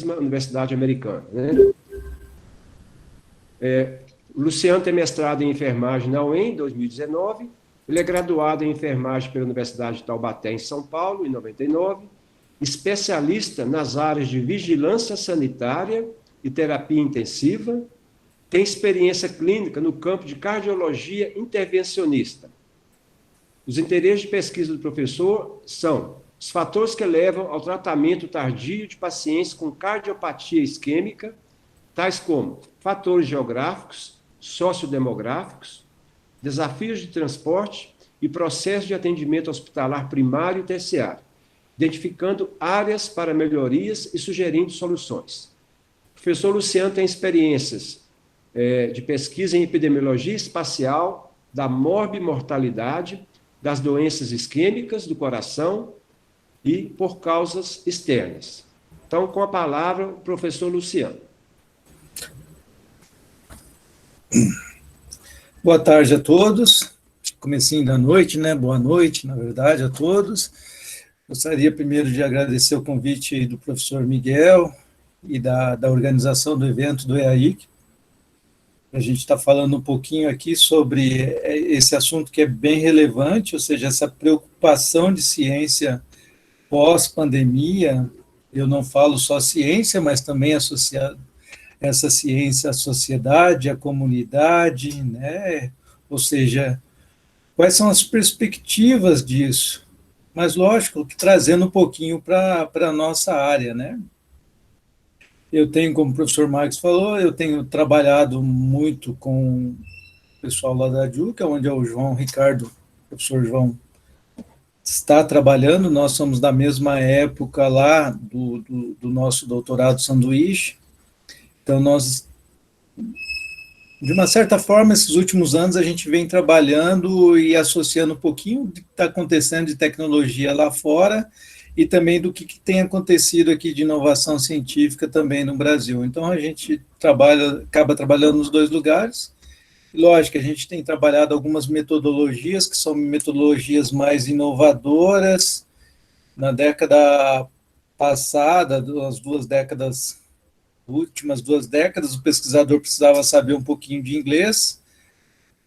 universidade americana, né? O Luciano tem mestrado em enfermagem na UEM, em 2019. Ele é graduado em enfermagem pela Universidade de Taubaté, em São Paulo, em 99. Especialista nas áreas de vigilância sanitária e terapia intensiva. Tem experiência clínica no campo de cardiologia intervencionista. Os interesses de pesquisa do professor são os fatores que levam ao tratamento tardio de pacientes com cardiopatia isquêmica, tais como fatores geográficos, sociodemográficos, desafios de transporte e processos de atendimento hospitalar primário e terciário, identificando áreas para melhorias e sugerindo soluções. O professor Luciano tem experiências de pesquisa em epidemiologia espacial, da morbimortalidade, das doenças isquêmicas do coração e por causas externas. Então, com a palavra, o professor Luciano. Boa tarde a todos, comecinho da noite, né? Boa noite, na verdade, a todos. Gostaria primeiro de agradecer o convite do professor Miguel e da organização do evento do EAIC. A gente está falando um pouquinho aqui sobre esse assunto que é bem relevante, ou seja, essa preocupação de ciência pós-pandemia. Eu não falo só ciência, mas também associado essa ciência à sociedade, à comunidade, né? Ou seja, quais são as perspectivas disso? Mas, lógico, que trazendo um pouquinho para a nossa área, né? Eu tenho, como o professor Marcos falou, eu tenho trabalhado muito com o pessoal lá da Juca, onde é o João Ricardo, o professor João, está trabalhando. Nós somos da mesma época lá do nosso doutorado sanduíche. Então, nós, de uma certa forma, esses últimos anos, a gente vem trabalhando e associando um pouquinho do que está acontecendo de tecnologia lá fora e também do que tem acontecido aqui de inovação científica também no Brasil. Então, a gente acaba trabalhando nos dois lugares. Lógico, a gente tem trabalhado algumas metodologias, que são metodologias mais inovadoras. Na década passada, as últimas 2 décadas, o pesquisador precisava saber um pouquinho de inglês.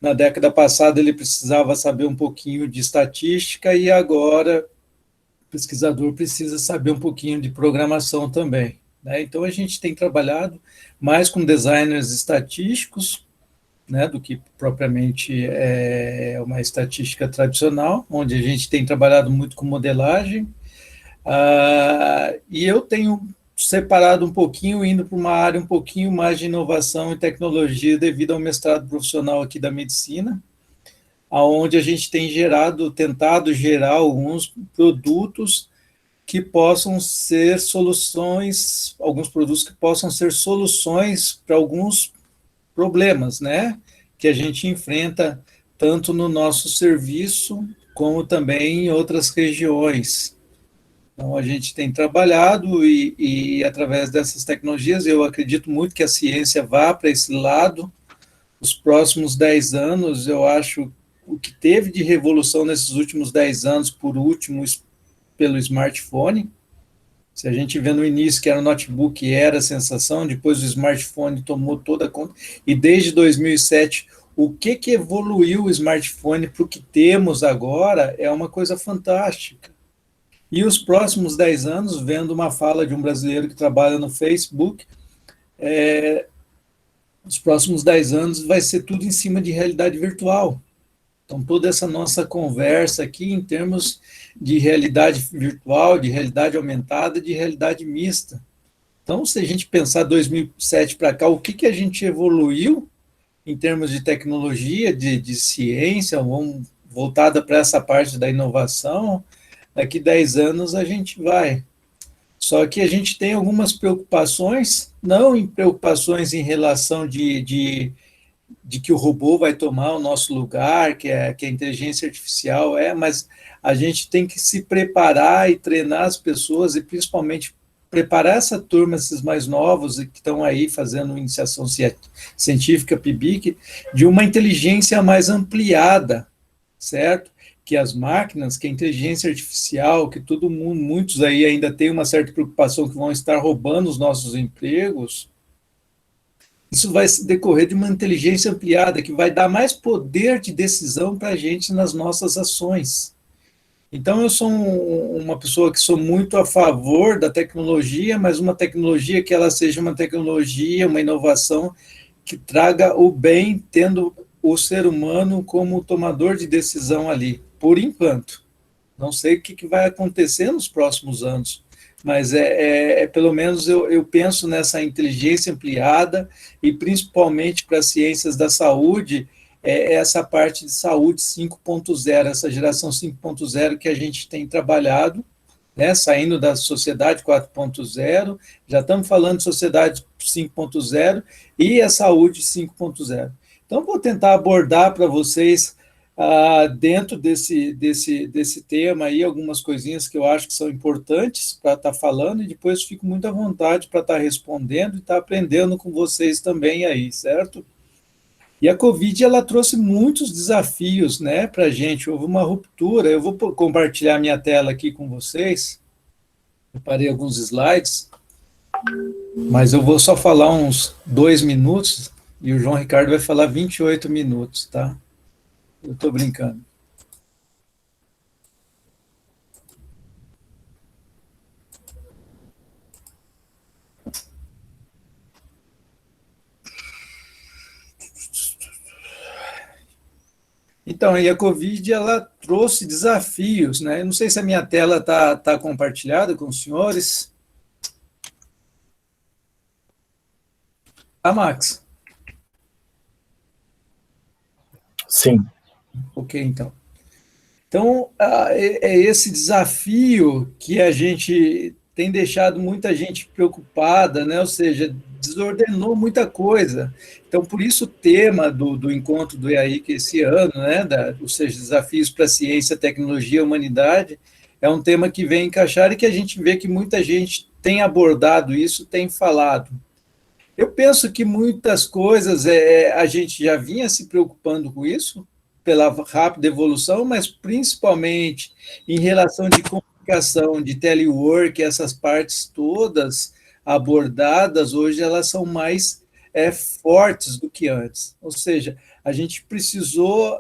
Na década passada, ele precisava saber um pouquinho de estatística, e agora o pesquisador precisa saber um pouquinho de programação também, né? Então, a gente tem trabalhado mais com designers estatísticos, né, do que propriamente uma estatística tradicional, onde a gente tem trabalhado muito com modelagem. E eu tenho separado um pouquinho, indo para uma área um pouquinho mais de inovação e tecnologia, devido ao mestrado profissional aqui da medicina, onde a gente tem tentado gerar alguns produtos que possam ser soluções, alguns produtos que possam ser soluções para alguns problemas, né, que a gente enfrenta tanto no nosso serviço, como também em outras regiões. Então, a gente tem trabalhado e através dessas tecnologias, eu acredito muito que a ciência vá para esse lado. Os próximos 10 anos, eu acho, o que teve de revolução nesses últimos 10 anos, por último, pelo smartphone. Se a gente vê no início que era o notebook, era a sensação, depois o smartphone tomou toda a conta, e desde 2007, o que evoluiu o smartphone para o que temos agora é uma coisa fantástica. E os próximos 10 anos, vendo uma fala de um brasileiro que trabalha no Facebook, os próximos 10 anos vai ser tudo em cima de realidade virtual. Então, toda essa nossa conversa aqui em termos de realidade virtual, de realidade aumentada, de realidade mista. Então, se a gente pensar 2007 para cá, o que a gente evoluiu em termos de tecnologia, de ciência, voltada para essa parte da inovação, daqui 10 anos a gente vai. Só que a gente tem algumas preocupações, não em preocupações em relação de que o robô vai tomar o nosso lugar, que a inteligência artificial mas a gente tem que se preparar e treinar as pessoas, e principalmente preparar essa turma, esses mais novos, que estão aí fazendo iniciação científica, PIBIC, de uma inteligência mais ampliada, certo? que as máquinas, que a inteligência artificial, que todo mundo, muitos aí ainda têm uma certa preocupação que vão estar roubando os nossos empregos, isso vai se decorrer de uma inteligência ampliada, que vai dar mais poder de decisão para a gente nas nossas ações. Então, eu sou uma pessoa que sou muito a favor da tecnologia, mas uma tecnologia que ela seja uma tecnologia, uma inovação que traga o bem, tendo o ser humano como tomador de decisão ali, por enquanto. Não sei o que vai acontecer nos próximos anos, mas pelo menos eu penso nessa inteligência ampliada e principalmente para as ciências da saúde, essa parte de saúde 5.0, essa geração 5.0 que a gente tem trabalhado, né, saindo da sociedade 4.0, já estamos falando de sociedade 5.0 e a saúde 5.0. Então, vou tentar abordar para vocês, dentro desse tema aí, algumas coisinhas que eu acho que são importantes para estar falando, e depois fico muito à vontade para estar respondendo e estar aprendendo com vocês também aí, certo? E a Covid, ela trouxe muitos desafios, né, para a gente, houve uma ruptura. Eu vou compartilhar minha tela aqui com vocês, preparei alguns slides, mas eu vou só falar uns 2 minutos, e o João Ricardo vai falar 28 minutos, tá? Eu estou brincando. Então, e a Covid, ela trouxe desafios, né? Eu não sei se a minha tela tá compartilhada com os senhores. Max? Sim. Ok, então. Então, é esse desafio que a gente tem deixado muita gente preocupada, né? Ou seja, desordenou muita coisa. Então, por isso o tema do encontro do EAIC esse ano, né? Ou seja, desafios para a ciência, tecnologia e humanidade, é um tema que vem encaixar e que a gente vê que muita gente tem abordado isso, tem falado. Eu penso que muitas coisas a gente já vinha se preocupando com isso, pela rápida evolução, mas principalmente em relação de comunicação, de telework, essas partes todas abordadas, hoje elas são mais fortes do que antes. Ou seja, a gente precisou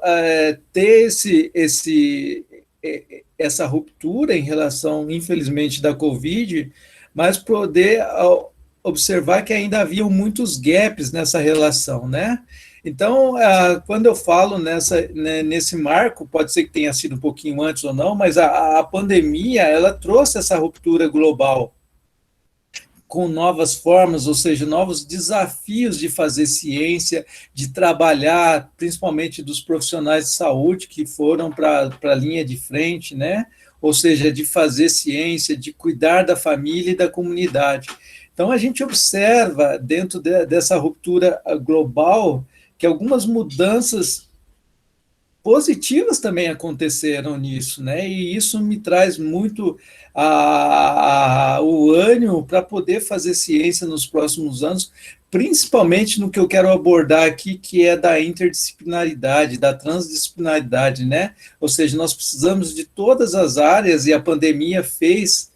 ter essa ruptura em relação, infelizmente, da Covid, mas poder observar que ainda haviam muitos gaps nessa relação, né? Então, quando eu falo nesse marco, pode ser que tenha sido um pouquinho antes ou não, mas a pandemia, ela trouxe essa ruptura global com novas formas, ou seja, novos desafios de fazer ciência, de trabalhar, principalmente dos profissionais de saúde que foram para a linha de frente, né? Ou seja, de fazer ciência, de cuidar da família e da comunidade. Então, a gente observa, dentro dessa ruptura global, que algumas mudanças positivas também aconteceram nisso, né? E isso me traz muito o ânimo para poder fazer ciência nos próximos anos, principalmente no que eu quero abordar aqui, que é da interdisciplinaridade, da transdisciplinaridade, né? Ou seja, nós precisamos de todas as áreas, e a pandemia fez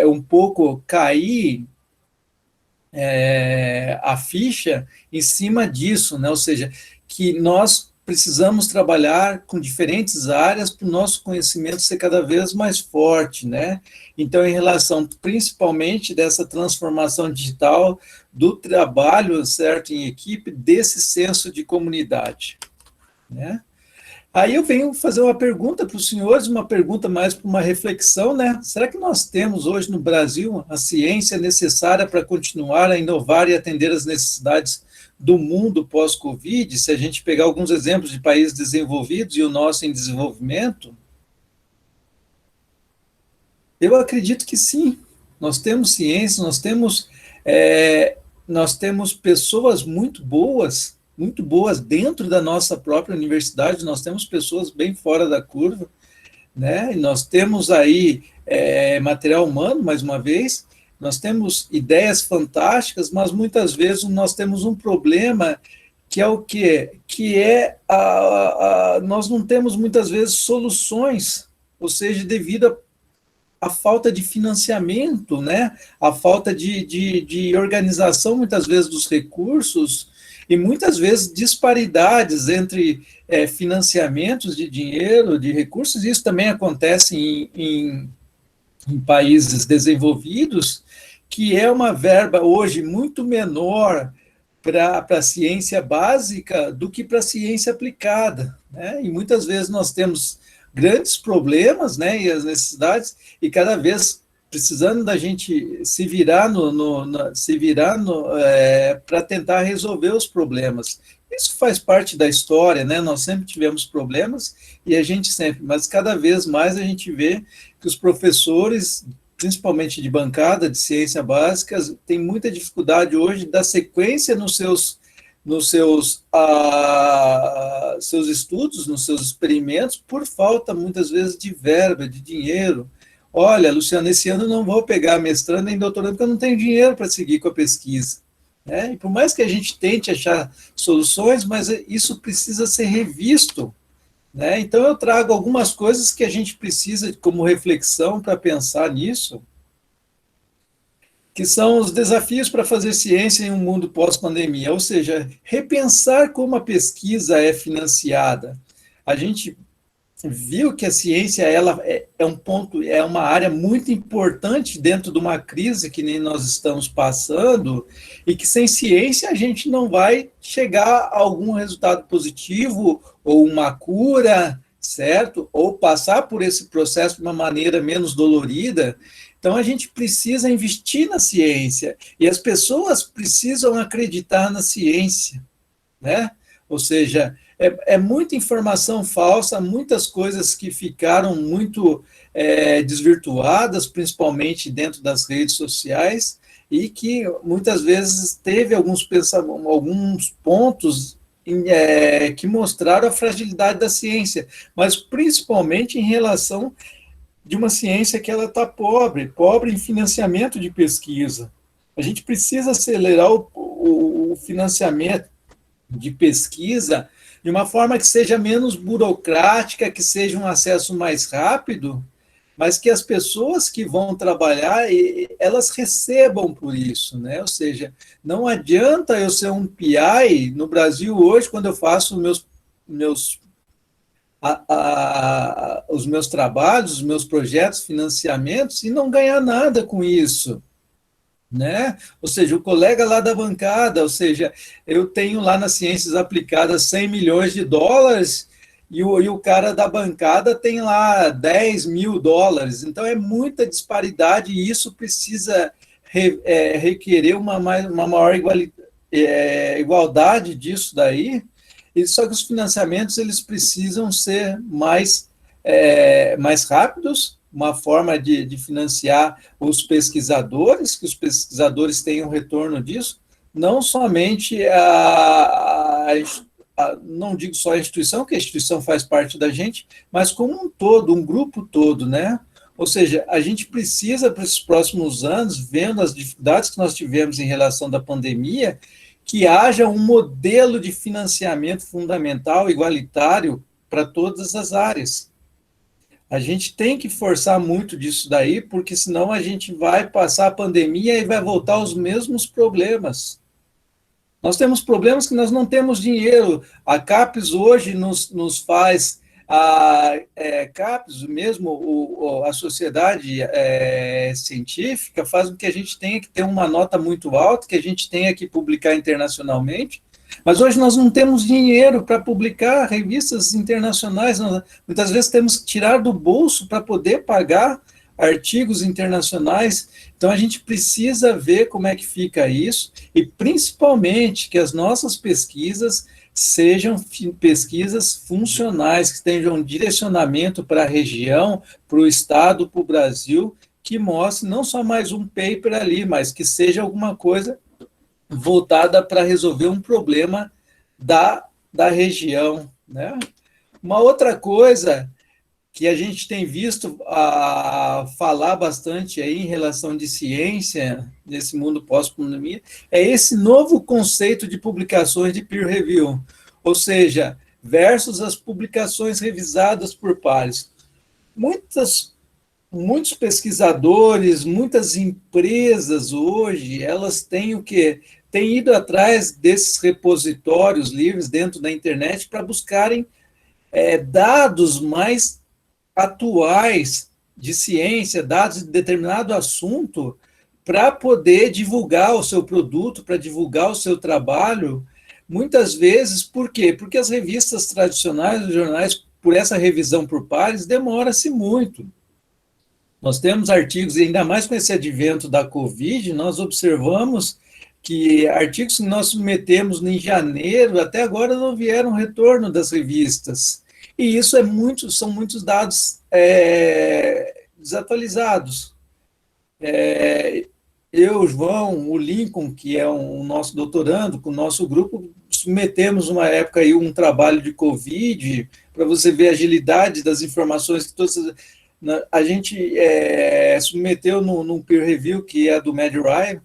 um pouco cair a ficha em cima disso, né? Ou seja, que nós precisamos trabalhar com diferentes áreas para o nosso conhecimento ser cada vez mais forte, né? Então, em relação principalmente dessa transformação digital, do trabalho, certo, em equipe, desse senso de comunidade, né? Aí eu venho fazer uma pergunta para os senhores, uma pergunta mais para uma reflexão, né? Será que nós temos hoje no Brasil a ciência necessária para continuar a inovar e atender as necessidades do mundo pós-Covid? Se a gente pegar alguns exemplos de países desenvolvidos e o nosso em desenvolvimento, eu acredito que sim. Nós temos ciência, nós temos pessoas muito boas dentro da nossa própria universidade, nós temos pessoas bem fora da curva, né? E nós temos aí material humano, mais uma vez, nós temos ideias fantásticas, mas muitas vezes nós temos um problema que é o quê? Nós não temos muitas vezes soluções, ou seja, devido à falta de financiamento, né? A falta de organização, muitas vezes, dos recursos, e muitas vezes disparidades entre financiamentos de dinheiro, de recursos. Isso também acontece em países desenvolvidos, que é uma verba hoje muito menor para a ciência básica do que para a ciência aplicada, né? E muitas vezes nós temos grandes problemas, né, e as necessidades, e cada vez precisando da gente se virar para tentar resolver os problemas. Isso faz parte da história, né? Nós sempre tivemos problemas e a gente sempre, mas cada vez mais a gente vê que os professores, principalmente de bancada, de ciência básica, têm muita dificuldade hoje de dar sequência nos seus seus estudos, nos seus experimentos, por falta, muitas vezes, de verba, de dinheiro. Olha, Luciano, esse ano eu não vou pegar mestrando nem doutorando, porque eu não tenho dinheiro para seguir com a pesquisa, né? E por mais que a gente tente achar soluções, mas isso precisa ser revisto, né? Então, eu trago algumas coisas que a gente precisa, como reflexão, para pensar nisso, que são os desafios para fazer ciência em um mundo pós-pandemia, ou seja, repensar como a pesquisa é financiada. A gente viu que a ciência ela é uma área muito importante dentro de uma crise que nem nós estamos passando, e que sem ciência a gente não vai chegar a algum resultado positivo ou uma cura, certo? Ou passar por esse processo de uma maneira menos dolorida. Então, a gente precisa investir na ciência, e as pessoas precisam acreditar na ciência, né? Ou seja, é muita informação falsa, muitas coisas que ficaram muito desvirtuadas, principalmente dentro das redes sociais, e que muitas vezes teve alguns pontos que mostraram a fragilidade da ciência, mas principalmente em relação de uma ciência que ela está pobre em financiamento de pesquisa. A gente precisa acelerar o financiamento de pesquisa de uma forma que seja menos burocrática, que seja um acesso mais rápido, mas que as pessoas que vão trabalhar, elas recebam por isso, né? Ou seja, não adianta eu ser um PI no Brasil hoje, quando eu faço os meus trabalhos, os meus projetos, financiamentos, e não ganhar nada com isso, né? Ou seja, o colega lá da bancada, ou seja, eu tenho lá nas ciências aplicadas 100 milhões de dólares e o cara da bancada tem lá 10 mil dólares. Então, é muita disparidade, e isso precisa requerer uma maior igualdade disso daí. Só que os financiamentos eles precisam ser mais rápidos, uma forma de financiar os pesquisadores, que os pesquisadores tenham retorno disso, não somente não digo só a instituição, que a instituição faz parte da gente, mas como um todo, um grupo todo, né? Ou seja, a gente precisa, para esses próximos anos, vendo as dificuldades que nós tivemos em relação da pandemia, que haja um modelo de financiamento fundamental, igualitário, para todas as áreas. A gente tem que forçar muito disso daí, porque senão a gente vai passar a pandemia e vai voltar aos mesmos problemas. Nós temos problemas que nós não temos dinheiro. A CAPES hoje nos faz... A CAPES, mesmo a sociedade científica, faz com que a gente tenha que ter uma nota muito alta, que a gente tenha que publicar internacionalmente, mas hoje nós não temos dinheiro para publicar revistas internacionais, muitas vezes temos que tirar do bolso para poder pagar artigos internacionais. Então a gente precisa ver como é que fica isso, e principalmente que as nossas pesquisas sejam pesquisas funcionais, que tenham direcionamento para a região, para o Estado, para o Brasil, que mostre não só mais um paper ali, mas que seja alguma coisa voltada para resolver um problema da região, né? Uma outra coisa que a gente tem visto falar bastante aí em relação de ciência, nesse mundo pós-pandemia, é esse novo conceito de publicações de peer review, ou seja, versus as publicações revisadas por pares. Muitos pesquisadores, muitas empresas hoje, elas têm o quê? Têm ido atrás desses repositórios livres dentro da internet para buscarem dados mais atuais de ciência, dados de determinado assunto, para poder divulgar o seu produto, para divulgar o seu trabalho. Muitas vezes, por quê? Porque as revistas tradicionais, os jornais, por essa revisão por pares, demora-se muito. Nós temos artigos, e ainda mais com esse advento da Covid, nós observamos que artigos que nós submetemos em janeiro, até agora não vieram retorno das revistas. E isso são muitos dados desatualizados. Eu, o João, o Lincoln, que é o nosso doutorando, com o nosso grupo, submetemos uma época aí um trabalho de Covid, para você ver a agilidade das informações que todas a gente submeteu num peer review que é do MedRI,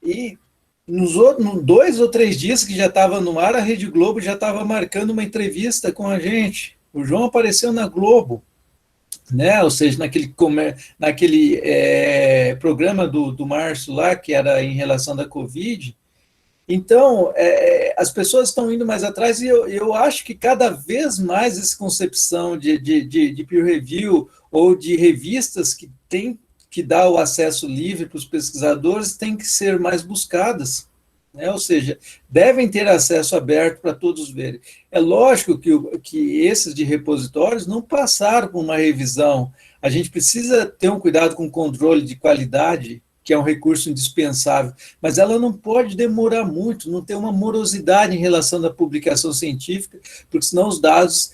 e nos 2 ou 3 dias que já estava no ar, a Rede Globo já estava marcando uma entrevista com a gente. O João apareceu na Globo, né? Ou seja, naquele programa do Márcio lá, que era em relação da Covid. Então, as pessoas estão indo mais atrás, e eu acho que cada vez mais essa concepção de peer review ou de revistas que tem que dar o acesso livre para os pesquisadores tem que ser mais buscadas, né? Ou seja, devem ter acesso aberto para todos verem. É lógico que esses de repositórios não passaram por uma revisão. A gente precisa ter um cuidado com o controle de qualidade, que é um recurso indispensável, mas ela não pode demorar muito, não ter uma morosidade em relação à publicação científica, porque senão os dados,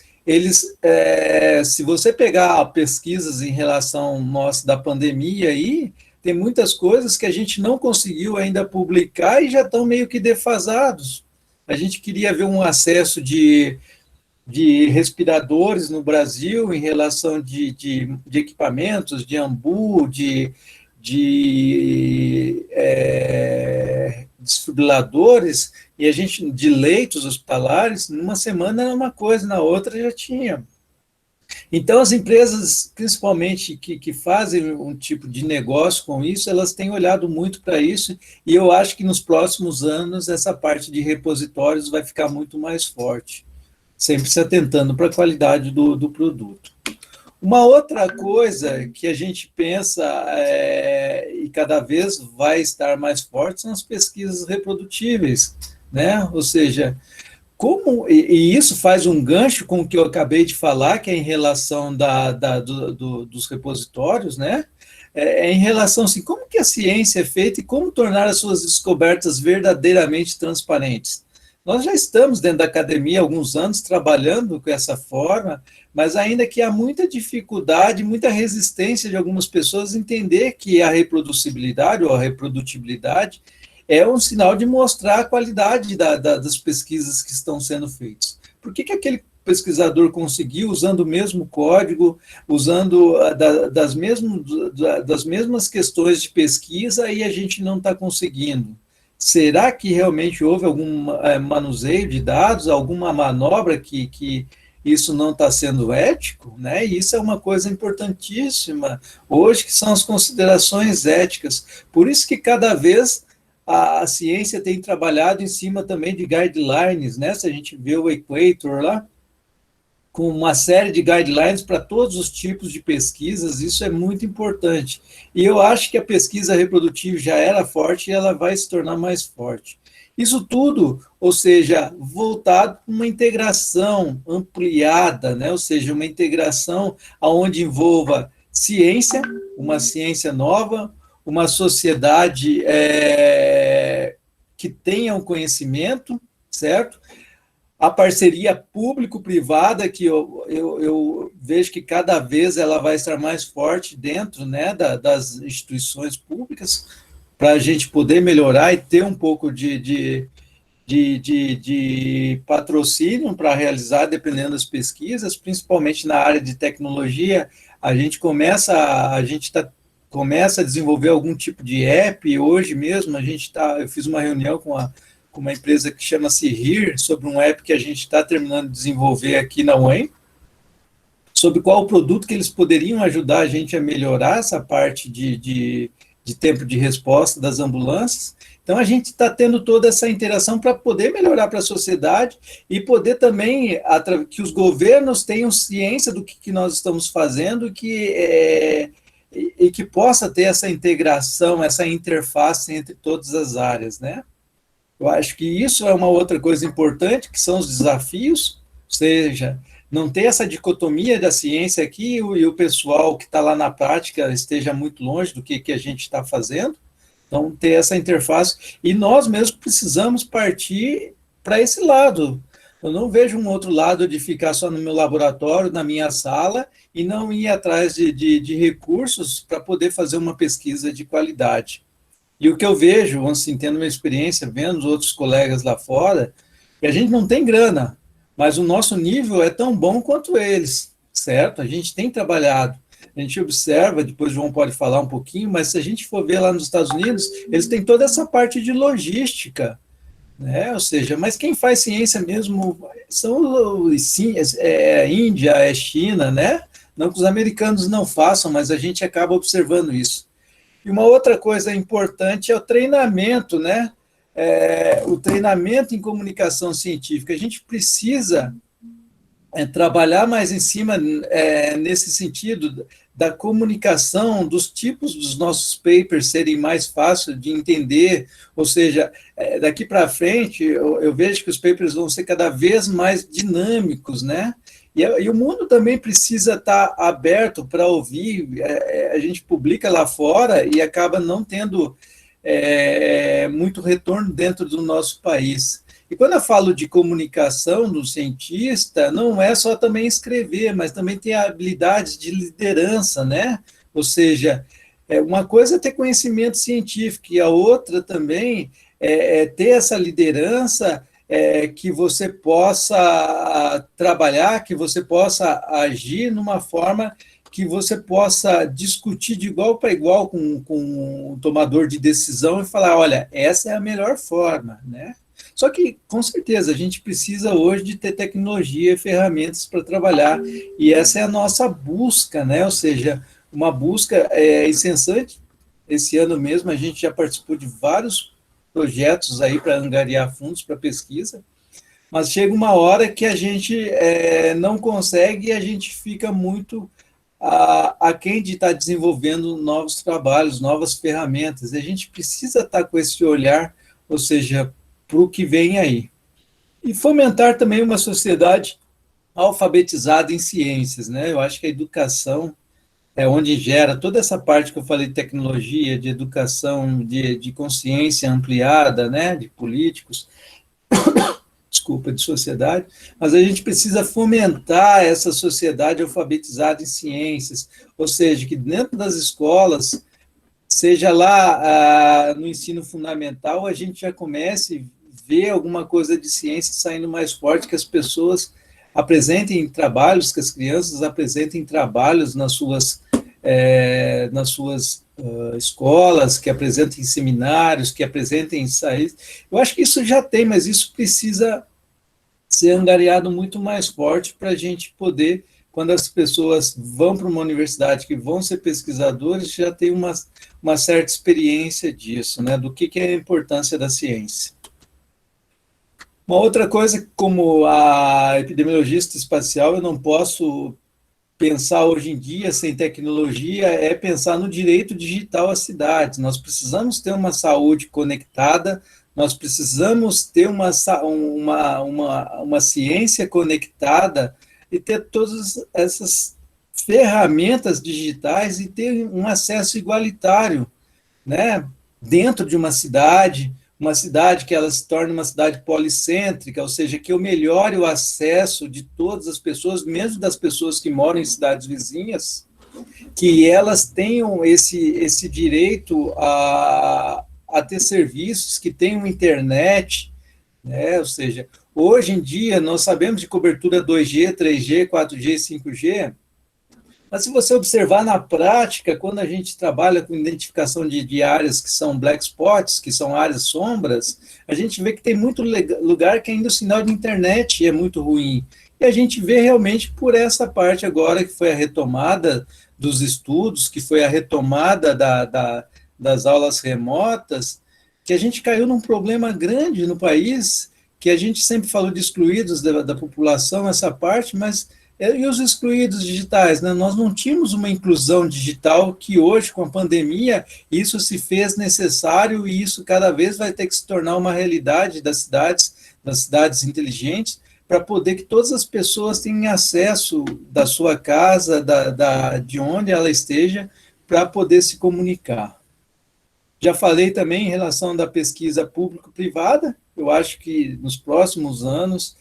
se você pegar pesquisas em relação da pandemia aí, tem muitas coisas que a gente não conseguiu ainda publicar e já estão meio que defasados. A gente queria ver um acesso de respiradores no Brasil em relação de equipamentos, de ambu, de desfibriladores, e a gente, de leitos hospitalares, numa semana era uma coisa, na outra já tinha. Então, as empresas, principalmente, que fazem um tipo de negócio com isso, elas têm olhado muito para isso, e eu acho que nos próximos anos essa parte de repositórios vai ficar muito mais forte, sempre se atentando para a qualidade do produto. Uma outra coisa que a gente pensa e cada vez vai estar mais forte são as pesquisas reprodutíveis, né? Ou seja, e isso faz um gancho com o que eu acabei de falar, que é em relação dos repositórios, né? Em relação assim, como que a ciência é feita e como tornar as suas descobertas verdadeiramente transparentes. Nós já estamos dentro da academia há alguns anos trabalhando com essa forma, mas ainda que há muita dificuldade, muita resistência de algumas pessoas entender que a reproducibilidade ou a reprodutibilidade é um sinal de mostrar a qualidade das pesquisas que estão sendo feitas. Por que aquele pesquisador conseguiu, usando o mesmo código, usando das mesmas questões de pesquisa, e a gente não está conseguindo? Será que realmente houve algum manuseio de dados, alguma manobra que isso não está sendo ético, né? E isso é uma coisa importantíssima hoje, que são as considerações éticas. Por isso que cada vez a ciência tem trabalhado em cima também de guidelines, né? Se a gente vê o Equator lá, com uma série de guidelines para todos os tipos de pesquisas, isso é muito importante. E eu acho que a pesquisa reprodutiva já era forte e ela vai se tornar mais forte. Isso tudo, ou seja, voltado para uma integração ampliada, né? Ou seja, uma integração onde envolva ciência, uma ciência nova, uma sociedade que tenha um conhecimento, certo? A parceria público-privada, que eu vejo que cada vez ela vai estar mais forte dentro, né, das instituições públicas, para a gente poder melhorar e ter um pouco de de patrocínio para realizar, dependendo das pesquisas, principalmente na área de tecnologia. A gente começa a desenvolver algum tipo de app. Hoje mesmo eu fiz uma reunião com uma empresa que chama-se Here, sobre um app que a gente está terminando de desenvolver aqui na UEM, sobre qual o produto que eles poderiam ajudar a gente a melhorar essa parte de tempo de resposta das ambulâncias. Então, a gente está tendo toda essa interação para poder melhorar para a sociedade e poder também que os governos tenham ciência do que nós estamos fazendo e que possa ter essa integração, essa interface entre todas as áreas, né? Eu acho que isso é uma outra coisa importante, que são os desafios, ou seja, não ter essa dicotomia da ciência aqui e o pessoal que está lá na prática esteja muito longe do que a gente está fazendo. Então, ter essa interface. E nós mesmos precisamos partir para esse lado. Eu não vejo um outro lado de ficar só no meu laboratório, na minha sala, e não ir atrás de recursos para poder fazer uma pesquisa de qualidade. E o que eu vejo, assim, tendo uma experiência, vendo os outros colegas lá fora, que a gente não tem grana, mas o nosso nível é tão bom quanto eles, certo? A gente tem trabalhado. A gente observa, depois o João pode falar um pouquinho, mas se a gente for ver lá nos Estados Unidos, eles têm toda essa parte de logística, né? Ou seja, mas quem faz ciência mesmo são Índia, é China, né? Não que os americanos não façam, mas a gente acaba observando isso. E uma outra coisa importante é o treinamento, né? O treinamento em comunicação científica. A gente precisa trabalhar mais em cima nesse sentido da comunicação, dos tipos dos nossos papers serem mais fáceis de entender, ou seja, daqui para frente eu vejo que os papers vão ser cada vez mais dinâmicos, né? E o mundo também precisa estar aberto para ouvir. A gente publica lá fora e acaba não tendo muito retorno dentro do nosso país. E quando eu falo de comunicação do cientista, não é só também escrever, mas também tem habilidades de liderança, né? Ou seja, uma coisa é ter conhecimento científico e a outra também é ter essa liderança que você possa trabalhar, que você possa agir numa forma que você possa discutir de igual para igual com o tomador de decisão e falar, olha, essa é a melhor forma, né? Só que, com certeza, a gente precisa hoje de ter tecnologia e ferramentas para trabalhar, e essa é a nossa busca, né? Ou seja, uma busca incessante. Esse ano mesmo a gente já participou de vários projetos aí para angariar fundos para pesquisa, mas chega uma hora que a gente não consegue e a gente fica muito aquém de estar desenvolvendo novos trabalhos, novas ferramentas. E a gente precisa estar com esse olhar, ou seja, para o que vem aí. E fomentar também uma sociedade alfabetizada em ciências, né? Eu acho que a educação é onde gera toda essa parte que eu falei de tecnologia, de educação, de consciência ampliada, né? De políticos, desculpa, de sociedade, mas a gente precisa fomentar essa sociedade alfabetizada em ciências, ou seja, que dentro das escolas, seja lá no ensino fundamental, a gente já comece a ver alguma coisa de ciência saindo mais forte, que as pessoas apresentem trabalhos, que as crianças apresentem trabalhos nas suas escolas, que apresentem seminários, que apresentem ensaios. Eu acho que isso já tem, mas isso precisa ser angariado muito mais forte para a gente poder, quando as pessoas vão para uma universidade, que vão ser pesquisadores, já tem uma certa experiência disso, né, do que é a importância da ciência. Uma outra coisa, como a epidemiologista espacial, eu não posso pensar hoje em dia sem tecnologia, é pensar no direito digital às cidades. Nós precisamos ter uma saúde conectada, nós precisamos ter uma ciência conectada e ter todas essas ferramentas digitais e ter um acesso igualitário, né, dentro de uma cidade que ela se torne uma cidade policêntrica, ou seja, que eu melhore o acesso de todas as pessoas, mesmo das pessoas que moram em cidades vizinhas, que elas tenham esse direito a ter serviços, que tenham internet, né? Ou seja, hoje em dia nós sabemos de cobertura 2G, 3G, 4G e 5G, mas se você observar na prática, quando a gente trabalha com identificação de áreas que são black spots, que são áreas sombras, a gente vê que tem muito lugar que ainda o sinal de internet é muito ruim. E a gente vê realmente por essa parte agora que foi a retomada dos estudos, que foi a retomada das aulas remotas, que a gente caiu num problema grande no país, que a gente sempre falou de excluídos da população, essa parte, mas e os excluídos digitais, né? Nós não tínhamos uma inclusão digital que hoje, com a pandemia, isso se fez necessário e isso cada vez vai ter que se tornar uma realidade das cidades inteligentes, para poder que todas as pessoas tenham acesso da sua casa, de onde ela esteja, para poder se comunicar. Já falei também em relação da pesquisa público-privada, eu acho que nos próximos anos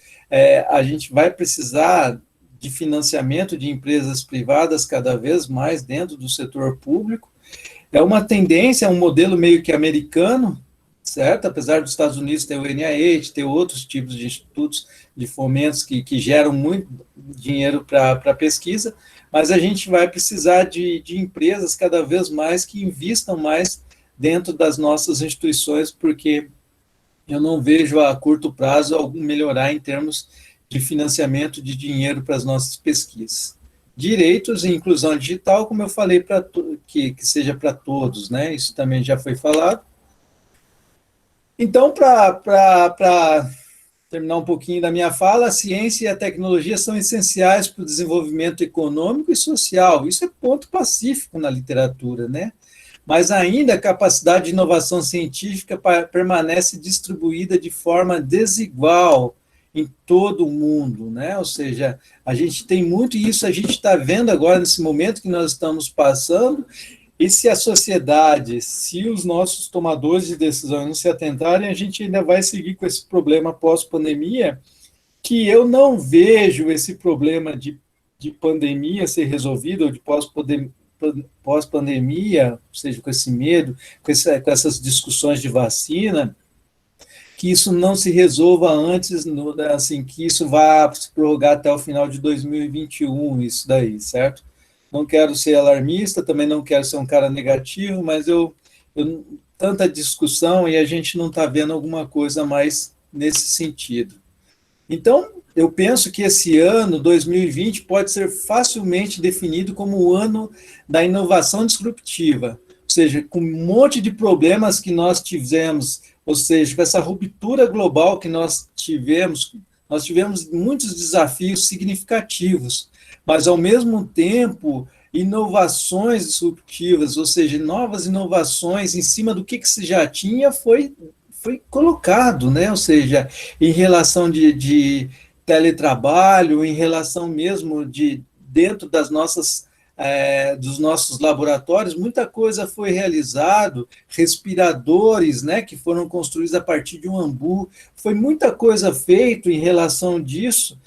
a gente vai precisar de financiamento de empresas privadas cada vez mais dentro do setor público. É uma tendência, é um modelo meio que americano, certo? Apesar dos Estados Unidos ter o NIH, ter outros tipos de institutos de fomentos que geram muito dinheiro para pesquisa, mas a gente vai precisar de empresas cada vez mais que investam mais dentro das nossas instituições, porque eu não vejo a curto prazo algum melhorar em termos de financiamento de dinheiro para as nossas pesquisas. Direitos e inclusão digital, como eu falei, que seja para todos, né? Isso também já foi falado. Então, para terminar um pouquinho da minha fala, a ciência e a tecnologia são essenciais para o desenvolvimento econômico e social. Isso é ponto pacífico na literatura, né? Mas ainda a capacidade de inovação científica permanece distribuída de forma desigual em todo o mundo, né? Ou seja, a gente tem muito, e isso a gente está vendo agora nesse momento que nós estamos passando, e se a sociedade, se os nossos tomadores de decisão não se atentarem, a gente ainda vai seguir com esse problema pós-pandemia, que eu não vejo esse problema de pandemia ser resolvido, ou de pós-pandemia, ou seja, com esse medo, com essas discussões de vacina, que isso não se resolva antes, assim, que isso vá se prorrogar até o final de 2021, isso daí, certo? Não quero ser alarmista, também não quero ser um cara negativo, mas tanta discussão e a gente não está vendo alguma coisa mais nesse sentido. Então, eu penso que esse ano, 2020, pode ser facilmente definido como o ano da inovação disruptiva, ou seja, com um monte de problemas que nós tivemos, ou seja, com essa ruptura global que nós tivemos muitos desafios significativos, mas, ao mesmo tempo, inovações disruptivas, ou seja, novas inovações em cima do que se já tinha foi colocado, né? Ou seja, em relação de teletrabalho, em relação mesmo de dentro das dos nossos laboratórios, muita coisa foi realizado, respiradores, né, que foram construídos a partir de um ambu, foi muita coisa feita em relação disso.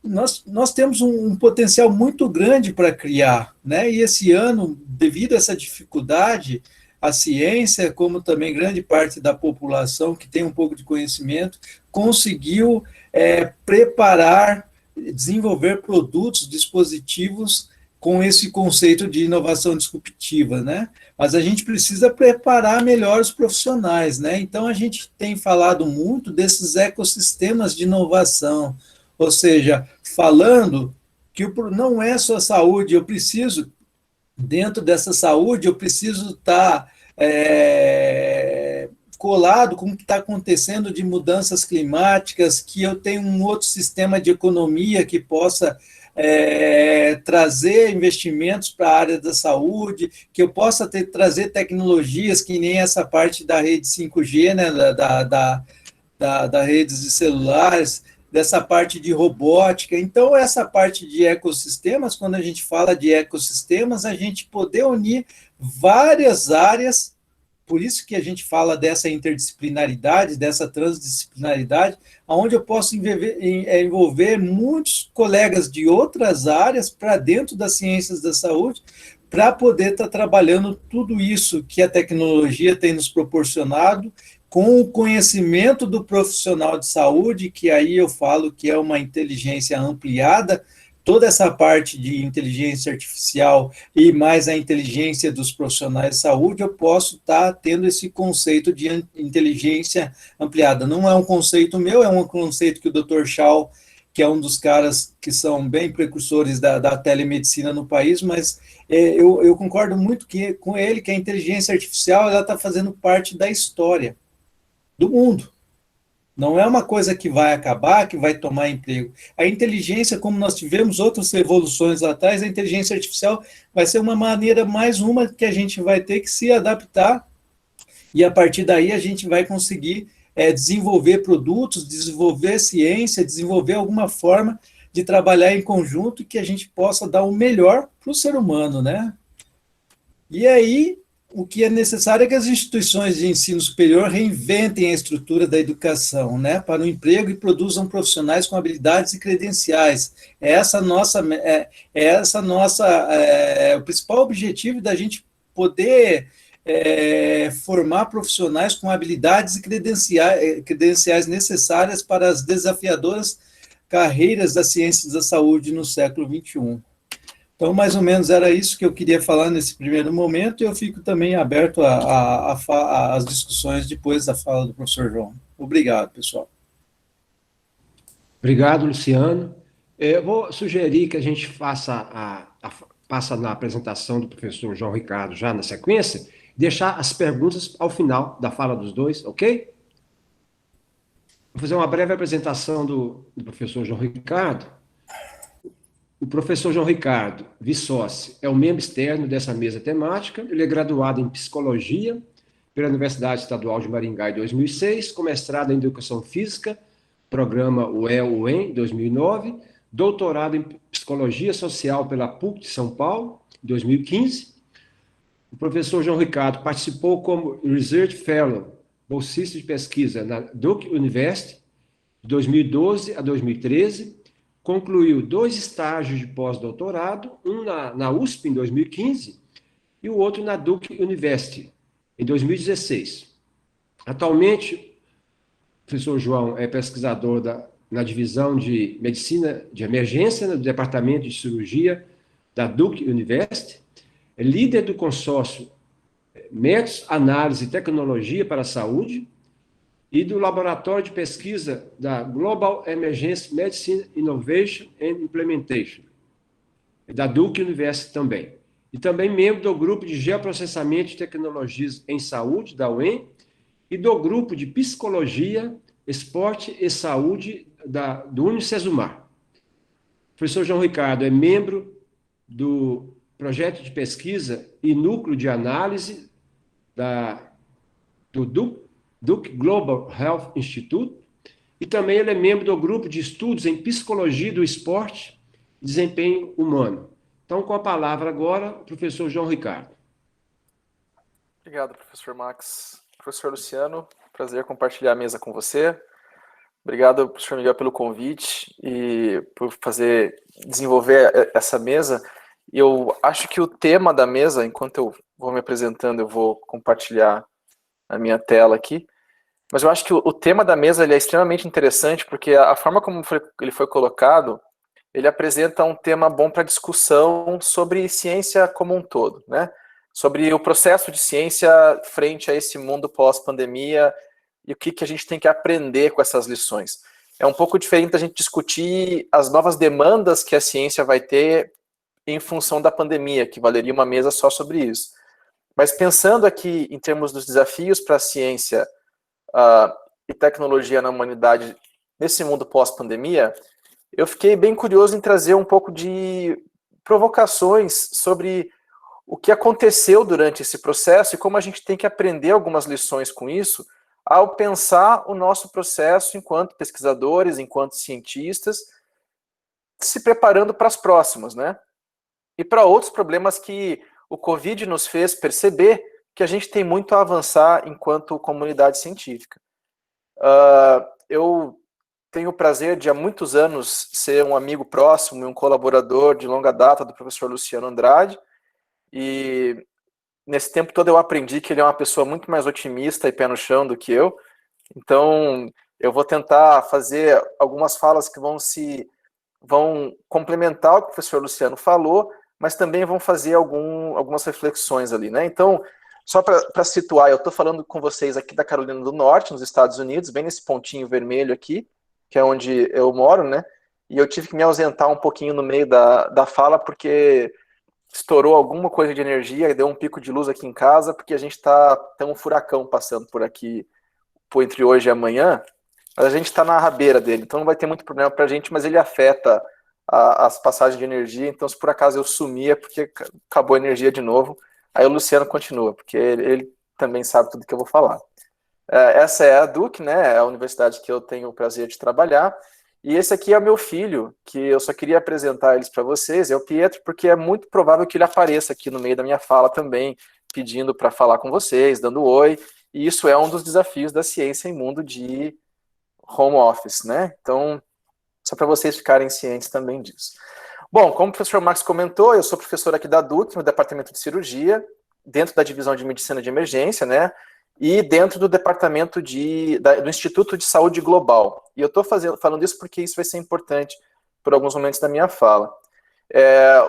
Nós temos um potencial muito grande para criar, né? E esse ano, devido a essa dificuldade, a ciência, como também grande parte da população que tem um pouco de conhecimento, conseguiu preparar, desenvolver produtos, dispositivos com esse conceito de inovação disruptiva, né? Mas a gente precisa preparar melhor os profissionais, né? Então, a gente tem falado muito desses ecossistemas de inovação, ou seja, falando que não é só saúde, eu preciso, dentro dessa saúde, eu preciso estar colado com o que está acontecendo de mudanças climáticas, que eu tenho um outro sistema de economia que possa trazer investimentos para a área da saúde, que eu possa trazer tecnologias que nem essa parte da rede 5G, né, da redes de celulares, dessa parte de robótica. Então, essa parte de ecossistemas, quando a gente fala de ecossistemas, a gente poder unir várias áreas, por isso que a gente fala dessa interdisciplinaridade, dessa transdisciplinaridade, onde eu posso envolver muitos colegas de outras áreas para dentro das ciências da saúde, para poder estar trabalhando tudo isso que a tecnologia tem nos proporcionado, com o conhecimento do profissional de saúde, que aí eu falo que é uma inteligência ampliada, toda essa parte de inteligência artificial e mais a inteligência dos profissionais de saúde, eu posso estar tendo esse conceito de inteligência ampliada. Não é um conceito meu, é um conceito que o Dr. Shaw, que é um dos caras que são bem precursores da telemedicina no país, mas eu concordo muito com ele que a inteligência artificial está fazendo parte da história do mundo. Não é uma coisa que vai acabar, que vai tomar emprego. A inteligência, como nós tivemos outras evoluções lá atrás, a inteligência artificial vai ser uma maneira, mais uma, que a gente vai ter que se adaptar, e a partir daí a gente vai conseguir desenvolver produtos, desenvolver ciência, desenvolver alguma forma de trabalhar em conjunto e que a gente possa dar o melhor para o ser humano, né? E aí, o que é necessário é que as instituições de ensino superior reinventem a estrutura da educação, né, para o emprego e produzam profissionais com habilidades e credenciais. O principal objetivo da gente poder formar profissionais com habilidades e credenciais necessárias para as desafiadoras carreiras das ciências da saúde no século XXI. Então, mais ou menos era isso que eu queria falar nesse primeiro momento, e eu fico também aberto às discussões depois da fala do professor João. Obrigado, pessoal. Obrigado, Luciano. Eu vou sugerir que a gente passa na apresentação do professor João Ricardo já na sequência, deixar as perguntas ao final da fala dos dois, ok? Vou fazer uma breve apresentação do professor João Ricardo. O professor João Ricardo Viçosi é um membro externo dessa mesa temática. Ele é graduado em Psicologia pela Universidade Estadual de Maringá em 2006, com mestrado em Educação Física, programa UEL-UEM, 2009, doutorado em Psicologia Social pela PUC de São Paulo, em 2015. O professor João Ricardo participou como Research Fellow, bolsista de pesquisa na Duke University, de 2012 a 2013, concluiu 2 estágios de pós-doutorado, um na USP em 2015 e o outro na Duke University em 2016. Atualmente, o professor João é pesquisador na divisão de Medicina de Emergência no Departamento de Cirurgia da Duke University, é líder do consórcio Métodos, Análise e Tecnologia para a Saúde, e do Laboratório de Pesquisa da Global Emergency Medicine Innovation and Implementation, da Duke University também. E também membro do Grupo de Geoprocessamento de Tecnologias em Saúde, da UEM, e do Grupo de Psicologia, Esporte e Saúde do Unicesumar. O professor João Ricardo é membro do projeto de pesquisa e núcleo de análise do Duke Global Health Institute, e também ele é membro do grupo de estudos em psicologia do esporte e desempenho humano. Então, com a palavra agora, o professor João Ricardo. Obrigado, professor Max. Professor Luciano, prazer compartilhar a mesa com você. Obrigado, professor Miguel, pelo convite e por desenvolver essa mesa. Eu acho que o tema da mesa, enquanto eu vou me apresentando, eu vou compartilhar a minha tela aqui. Mas eu acho que o tema da mesa ele é extremamente interessante, porque a forma como ele foi colocado, ele apresenta um tema bom para discussão sobre ciência como um todo, né? Sobre o processo de ciência frente a esse mundo pós-pandemia e o que a gente tem que aprender com essas lições. É um pouco diferente da gente discutir as novas demandas que a ciência vai ter em função da pandemia, que valeria uma mesa só sobre isso. Mas pensando aqui em termos dos desafios para a ciência e tecnologia na humanidade nesse mundo pós-pandemia, eu fiquei bem curioso em trazer um pouco de provocações sobre o que aconteceu durante esse processo e como a gente tem que aprender algumas lições com isso ao pensar o nosso processo enquanto pesquisadores, enquanto cientistas, se preparando para as próximas, né? E para outros problemas que o Covid nos fez perceber que a gente tem muito a avançar enquanto comunidade científica. Eu tenho o prazer de há muitos anos ser um amigo próximo e um colaborador de longa data do professor Luciano Andrade, e nesse tempo todo eu aprendi que ele é uma pessoa muito mais otimista e pé no chão do que eu. Então, eu vou tentar fazer algumas falas que vão complementar o que o professor Luciano falou, mas também vão fazer algumas reflexões ali, né? Então, só para situar, eu estou falando com vocês aqui da Carolina do Norte, nos Estados Unidos, bem nesse pontinho vermelho aqui, que é onde eu moro, né? E eu tive que me ausentar um pouquinho no meio da fala, porque estourou alguma coisa de energia, deu um pico de luz aqui em casa, porque a gente tem um furacão passando por aqui, entre hoje e amanhã, mas a gente está na rabeira dele, então não vai ter muito problema para a gente, mas ele afeta as passagens de energia, então se por acaso eu sumir é porque acabou a energia de novo, aí o Luciano continua, porque ele também sabe tudo que eu vou falar. Essa é a Duke, né, é a universidade que eu tenho o prazer de trabalhar, e esse aqui é o meu filho, que eu só queria apresentar eles para vocês, é o Pietro, porque é muito provável que ele apareça aqui no meio da minha fala também, pedindo para falar com vocês, dando oi, e isso é um dos desafios da ciência em mundo de home office, né? Então, só para vocês ficarem cientes também disso. Bom, como o professor Max comentou, eu sou professor aqui da Duke, no departamento de cirurgia, dentro da divisão de medicina de emergência, né? E dentro do departamento do Instituto de Saúde Global. E eu estou falando isso porque isso vai ser importante por alguns momentos da minha fala.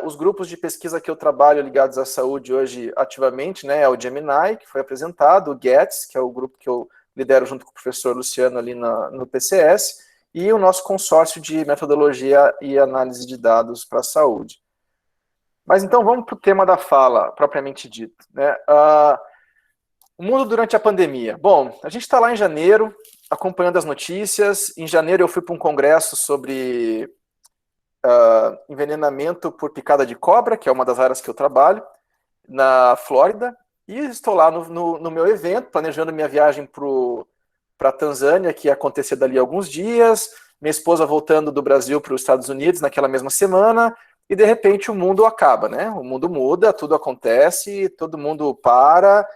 Os grupos de pesquisa que eu trabalho ligados à saúde hoje ativamente, né, é o Gemini, que foi apresentado, o GETS, que é o grupo que eu lidero junto com o professor Luciano ali no PCS, e o nosso consórcio de metodologia e análise de dados para a saúde. Mas então vamos para o tema da fala, propriamente dito, né? O mundo durante a pandemia. Bom, a gente está lá em janeiro, acompanhando as notícias. Em janeiro eu fui para um congresso sobre envenenamento por picada de cobra, que é uma das áreas que eu trabalho, na Flórida. E estou lá no meu evento, planejando minha viagem para a Tanzânia, que ia acontecer dali a alguns dias. Minha esposa voltando do Brasil para os Estados Unidos naquela mesma semana. E de repente o mundo acaba, né? O mundo muda, tudo acontece, todo mundo para...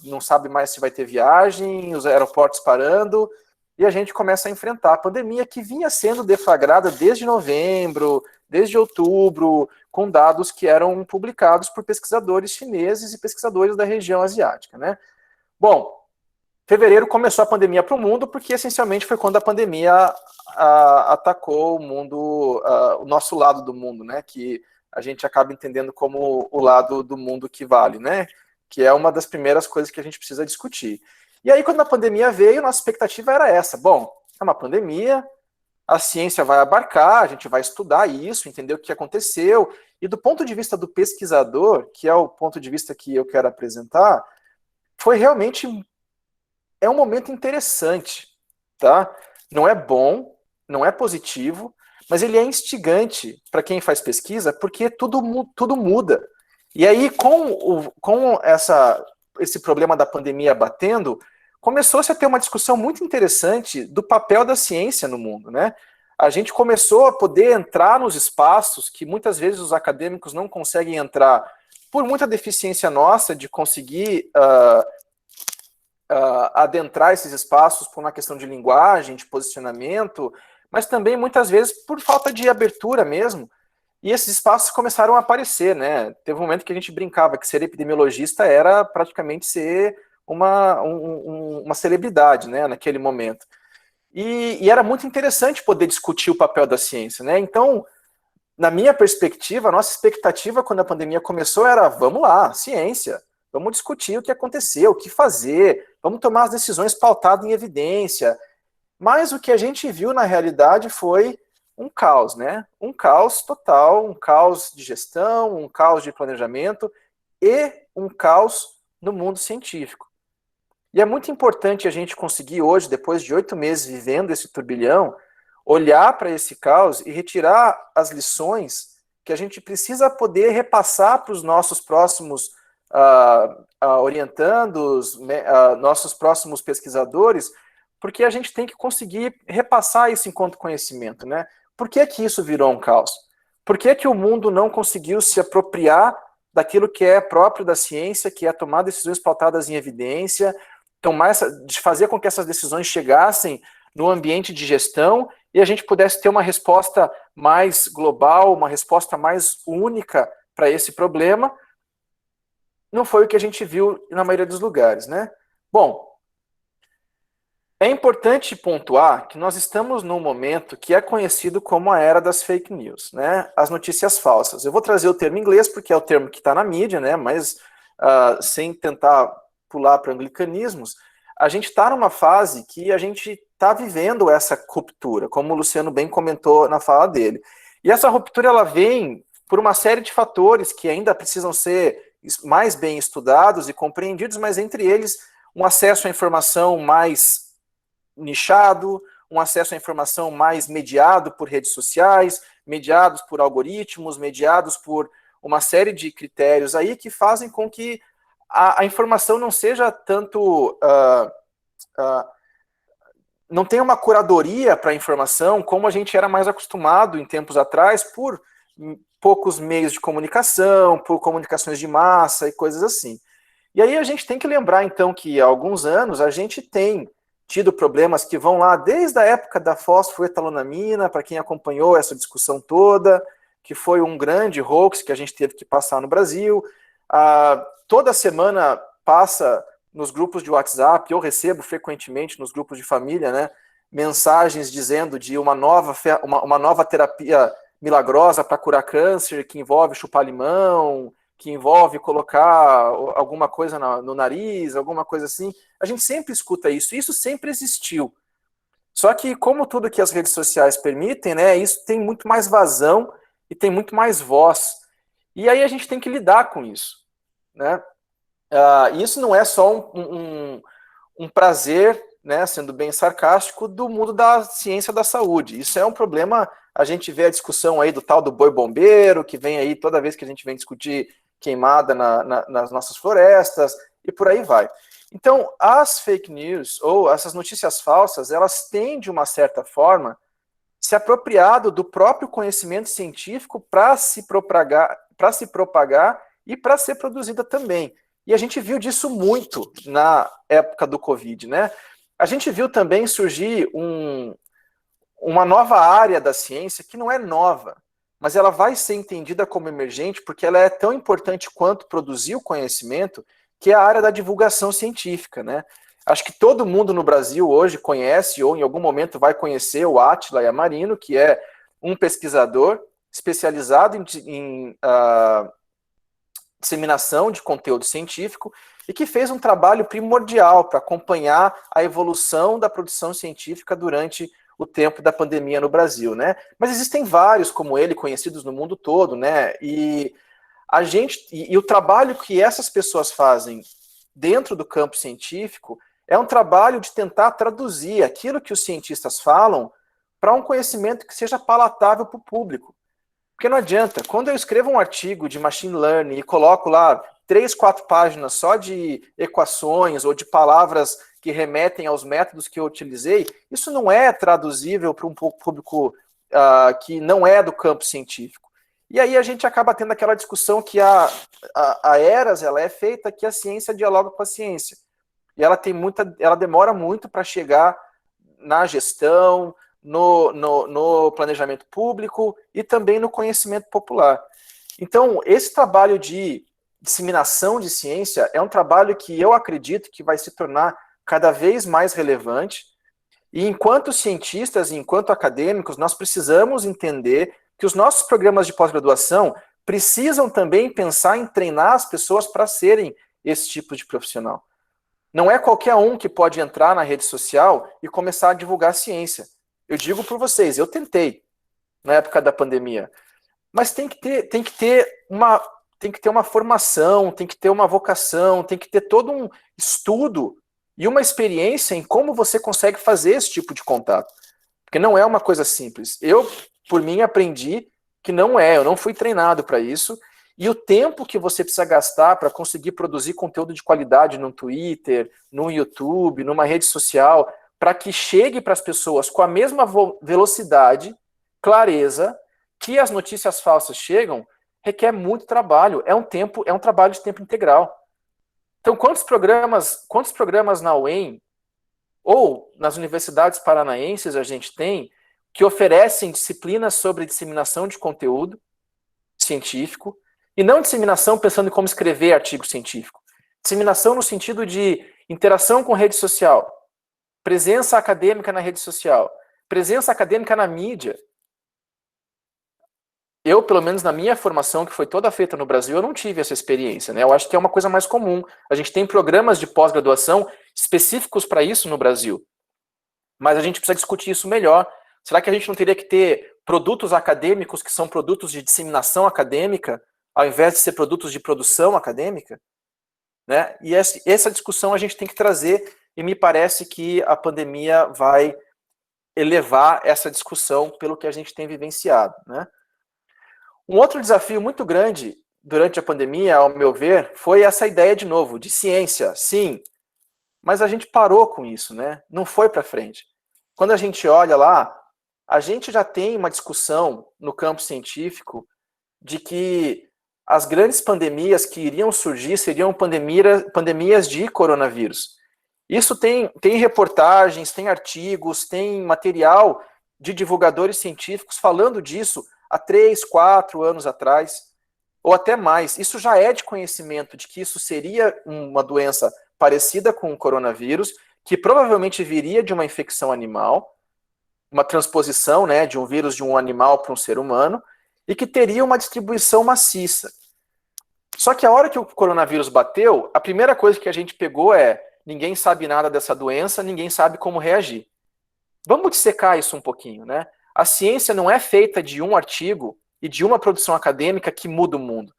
não sabe mais se vai ter viagem, os aeroportos parando, e a gente começa a enfrentar a pandemia que vinha sendo deflagrada desde novembro, desde outubro, com dados que eram publicados por pesquisadores chineses e pesquisadores da região asiática, né? Bom, fevereiro começou a pandemia para o mundo, porque essencialmente foi quando a pandemia atacou o mundo, o nosso lado do mundo, né? Que a gente acaba entendendo como o lado do mundo que vale, né? Que é uma das primeiras coisas que a gente precisa discutir. E aí, quando a pandemia veio, nossa expectativa era essa. Bom, é uma pandemia, a ciência vai abarcar, a gente vai estudar isso, entender o que aconteceu. E do ponto de vista do pesquisador, que é o ponto de vista que eu quero apresentar, foi realmente um momento interessante, tá? Não é bom, não é positivo, mas ele é instigante para quem faz pesquisa, porque tudo muda. E aí, com esse problema da pandemia batendo, começou-se a ter uma discussão muito interessante do papel da ciência no mundo, né? A gente começou a poder entrar nos espaços que muitas vezes os acadêmicos não conseguem entrar por muita deficiência nossa de conseguir adentrar esses espaços por uma questão de linguagem, de posicionamento, mas também muitas vezes por falta de abertura mesmo. E esses espaços começaram a aparecer, né? Teve um momento que a gente brincava que ser epidemiologista era praticamente ser uma celebridade, né? Naquele momento. E era muito interessante poder discutir o papel da ciência, né? Então, na minha perspectiva, a nossa expectativa quando a pandemia começou era, vamos lá, ciência, vamos discutir o que aconteceu, o que fazer, vamos tomar as decisões pautadas em evidência. Mas o que a gente viu na realidade foi um caos, né? Um caos total, um caos de gestão, um caos de planejamento e um caos no mundo científico. E é muito importante a gente conseguir hoje, depois de 8 meses vivendo esse turbilhão, olhar para esse caos e retirar as lições que a gente precisa poder repassar para os nossos próximos orientandos, nossos próximos pesquisadores, porque a gente tem que conseguir repassar isso enquanto conhecimento, né? Por que isso virou um caos? Por que o mundo não conseguiu se apropriar daquilo que é próprio da ciência, que é tomar decisões pautadas em evidência, de fazer com que essas decisões chegassem no ambiente de gestão e a gente pudesse ter uma resposta mais global, uma resposta mais única para esse problema, não foi o que a gente viu na maioria dos lugares, né? Bom, é importante pontuar que nós estamos num momento que é conhecido como a era das fake news, né? As notícias falsas. Eu vou trazer o termo em inglês porque é o termo que está na mídia, né? Mas sem tentar pular para anglicanismos, a gente está numa fase que a gente está vivendo essa ruptura, como o Luciano bem comentou na fala dele. E essa ruptura ela vem por uma série de fatores que ainda precisam ser mais bem estudados e compreendidos, mas entre eles um acesso à informação mais nichado, um acesso à informação mais mediado por redes sociais, mediados por algoritmos, mediados por uma série de critérios aí que fazem com que a informação não seja tanto... não tem uma curadoria para a informação como a gente era mais acostumado em tempos atrás por poucos meios de comunicação, por comunicações de massa e coisas assim. E aí a gente tem que lembrar, então, que há alguns anos a gente tem tido problemas que vão lá desde a época da fosfoetalonamina, para quem acompanhou essa discussão toda, que foi um grande hoax que a gente teve que passar no Brasil. Toda semana passa nos grupos de WhatsApp, eu recebo frequentemente nos grupos de família, né, mensagens dizendo de uma nova terapia milagrosa para curar câncer, que envolve chupar limão, que envolve colocar alguma coisa no nariz, alguma coisa assim. A gente sempre escuta isso, isso sempre existiu. Só que, como tudo que as redes sociais permitem, né, isso tem muito mais vazão e tem muito mais voz. E aí a gente tem que lidar com isso, né? Isso não é só um prazer, né, sendo bem sarcástico, do mundo da ciência da saúde. Isso é um problema, a gente vê a discussão aí do tal do boi bombeiro, que vem aí toda vez que a gente vem discutir queimada nas nossas florestas, e por aí vai. Então, as fake news, ou essas notícias falsas, elas têm, de uma certa forma, se apropriado do próprio conhecimento científico para se propagar e para ser produzida também. E a gente viu disso muito na época do Covid, né? A gente viu também surgir uma nova área da ciência que não é nova, mas ela vai ser entendida como emergente porque ela é tão importante quanto produzir o conhecimento, que é a área da divulgação científica, né? Acho que todo mundo no Brasil hoje conhece, ou em algum momento vai conhecer, o Átila Yamarino, que é um pesquisador especializado em disseminação de conteúdo científico e que fez um trabalho primordial para acompanhar a evolução da produção científica durante o tempo da pandemia no Brasil, né? Mas existem vários como ele, conhecidos no mundo todo, né? E o trabalho que essas pessoas fazem dentro do campo científico é um trabalho de tentar traduzir aquilo que os cientistas falam para um conhecimento que seja palatável para o público. Porque não adianta, quando eu escrevo um artigo de machine learning e coloco lá 3, 4 páginas só de equações ou de palavras que remetem aos métodos que eu utilizei, isso não é traduzível para um público que não é do campo científico. E aí a gente acaba tendo aquela discussão que a Eras ela é feita que a ciência dialoga com a ciência. E ela demora muito para chegar na gestão, no planejamento público e também no conhecimento popular. Então, esse trabalho de disseminação de ciência é um trabalho que eu acredito que vai se tornar cada vez mais relevante. E enquanto cientistas e enquanto acadêmicos, nós precisamos entender que os nossos programas de pós-graduação precisam também pensar em treinar as pessoas para serem esse tipo de profissional. Não é qualquer um que pode entrar na rede social e começar a divulgar ciência. Eu digo por vocês, eu tentei na época da pandemia, mas tem que ter uma formação, tem que ter uma vocação, tem que ter todo um estudo e uma experiência em como você consegue fazer esse tipo de contato. Porque não é uma coisa simples. Eu, por mim, aprendi que eu não fui treinado para isso, e o tempo que você precisa gastar para conseguir produzir conteúdo de qualidade no Twitter, no YouTube, numa rede social, para que chegue para as pessoas com a mesma velocidade, clareza, que as notícias falsas chegam, requer muito trabalho. É um trabalho de tempo integral. Então, quantos programas na UEM ou nas universidades paranaenses a gente tem que oferecem disciplinas sobre disseminação de conteúdo científico, E não disseminação pensando em como escrever artigo científico. Disseminação no sentido de interação com rede social, presença acadêmica na rede social, presença acadêmica na mídia. Eu, pelo menos na minha formação, que foi toda feita no Brasil, eu não tive essa experiência, né? Eu acho que é uma coisa mais comum. A gente tem programas de pós-graduação específicos para isso no Brasil. Mas a gente precisa discutir isso melhor. Será que a gente não teria que ter produtos acadêmicos que são produtos de disseminação acadêmica, ao invés de ser produtos de produção acadêmica? Né? E essa discussão a gente tem que trazer, e me parece que a pandemia vai elevar essa discussão pelo que a gente tem vivenciado, né? Um outro desafio muito grande durante a pandemia, ao meu ver, foi essa ideia, de novo, de ciência, sim, mas a gente parou com isso, né? Não foi para frente. Quando a gente olha lá, a gente já tem uma discussão no campo científico de que as grandes pandemias que iriam surgir seriam pandemias de coronavírus. Isso tem reportagens, tem artigos, tem material de divulgadores científicos falando disso há 3, 4 anos atrás, ou até mais. Isso já é de conhecimento de que isso seria uma doença parecida com o coronavírus, que provavelmente viria de uma infecção animal, uma transposição, né, de um vírus de um animal para um ser humano, e que teria uma distribuição maciça. Só que a hora que o coronavírus bateu, a primeira coisa que a gente pegou é: ninguém sabe nada dessa doença, ninguém sabe como reagir. Vamos dissecar isso um pouquinho, né? A ciência não é feita de um artigo e de uma produção acadêmica que muda o mundo.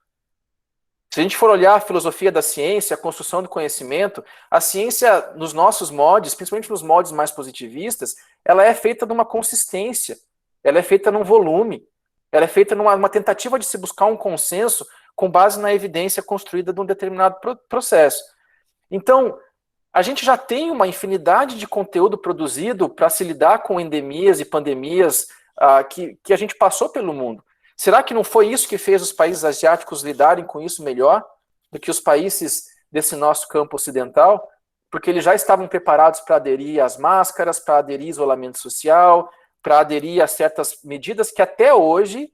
Se a gente for olhar a filosofia da ciência, a construção do conhecimento, a ciência, nos nossos moldes, principalmente nos moldes mais positivistas, ela é feita de uma consistência, ela é feita num volume, ela é feita numa tentativa de se buscar um consenso com base na evidência construída de um determinado processo. Então, a gente já tem uma infinidade de conteúdo produzido para se lidar com endemias e pandemias que a gente passou pelo mundo. Será que não foi isso que fez os países asiáticos lidarem com isso melhor do que os países desse nosso campo ocidental? Porque eles já estavam preparados para aderir às máscaras, para aderir ao isolamento social, para aderir a certas medidas que até hoje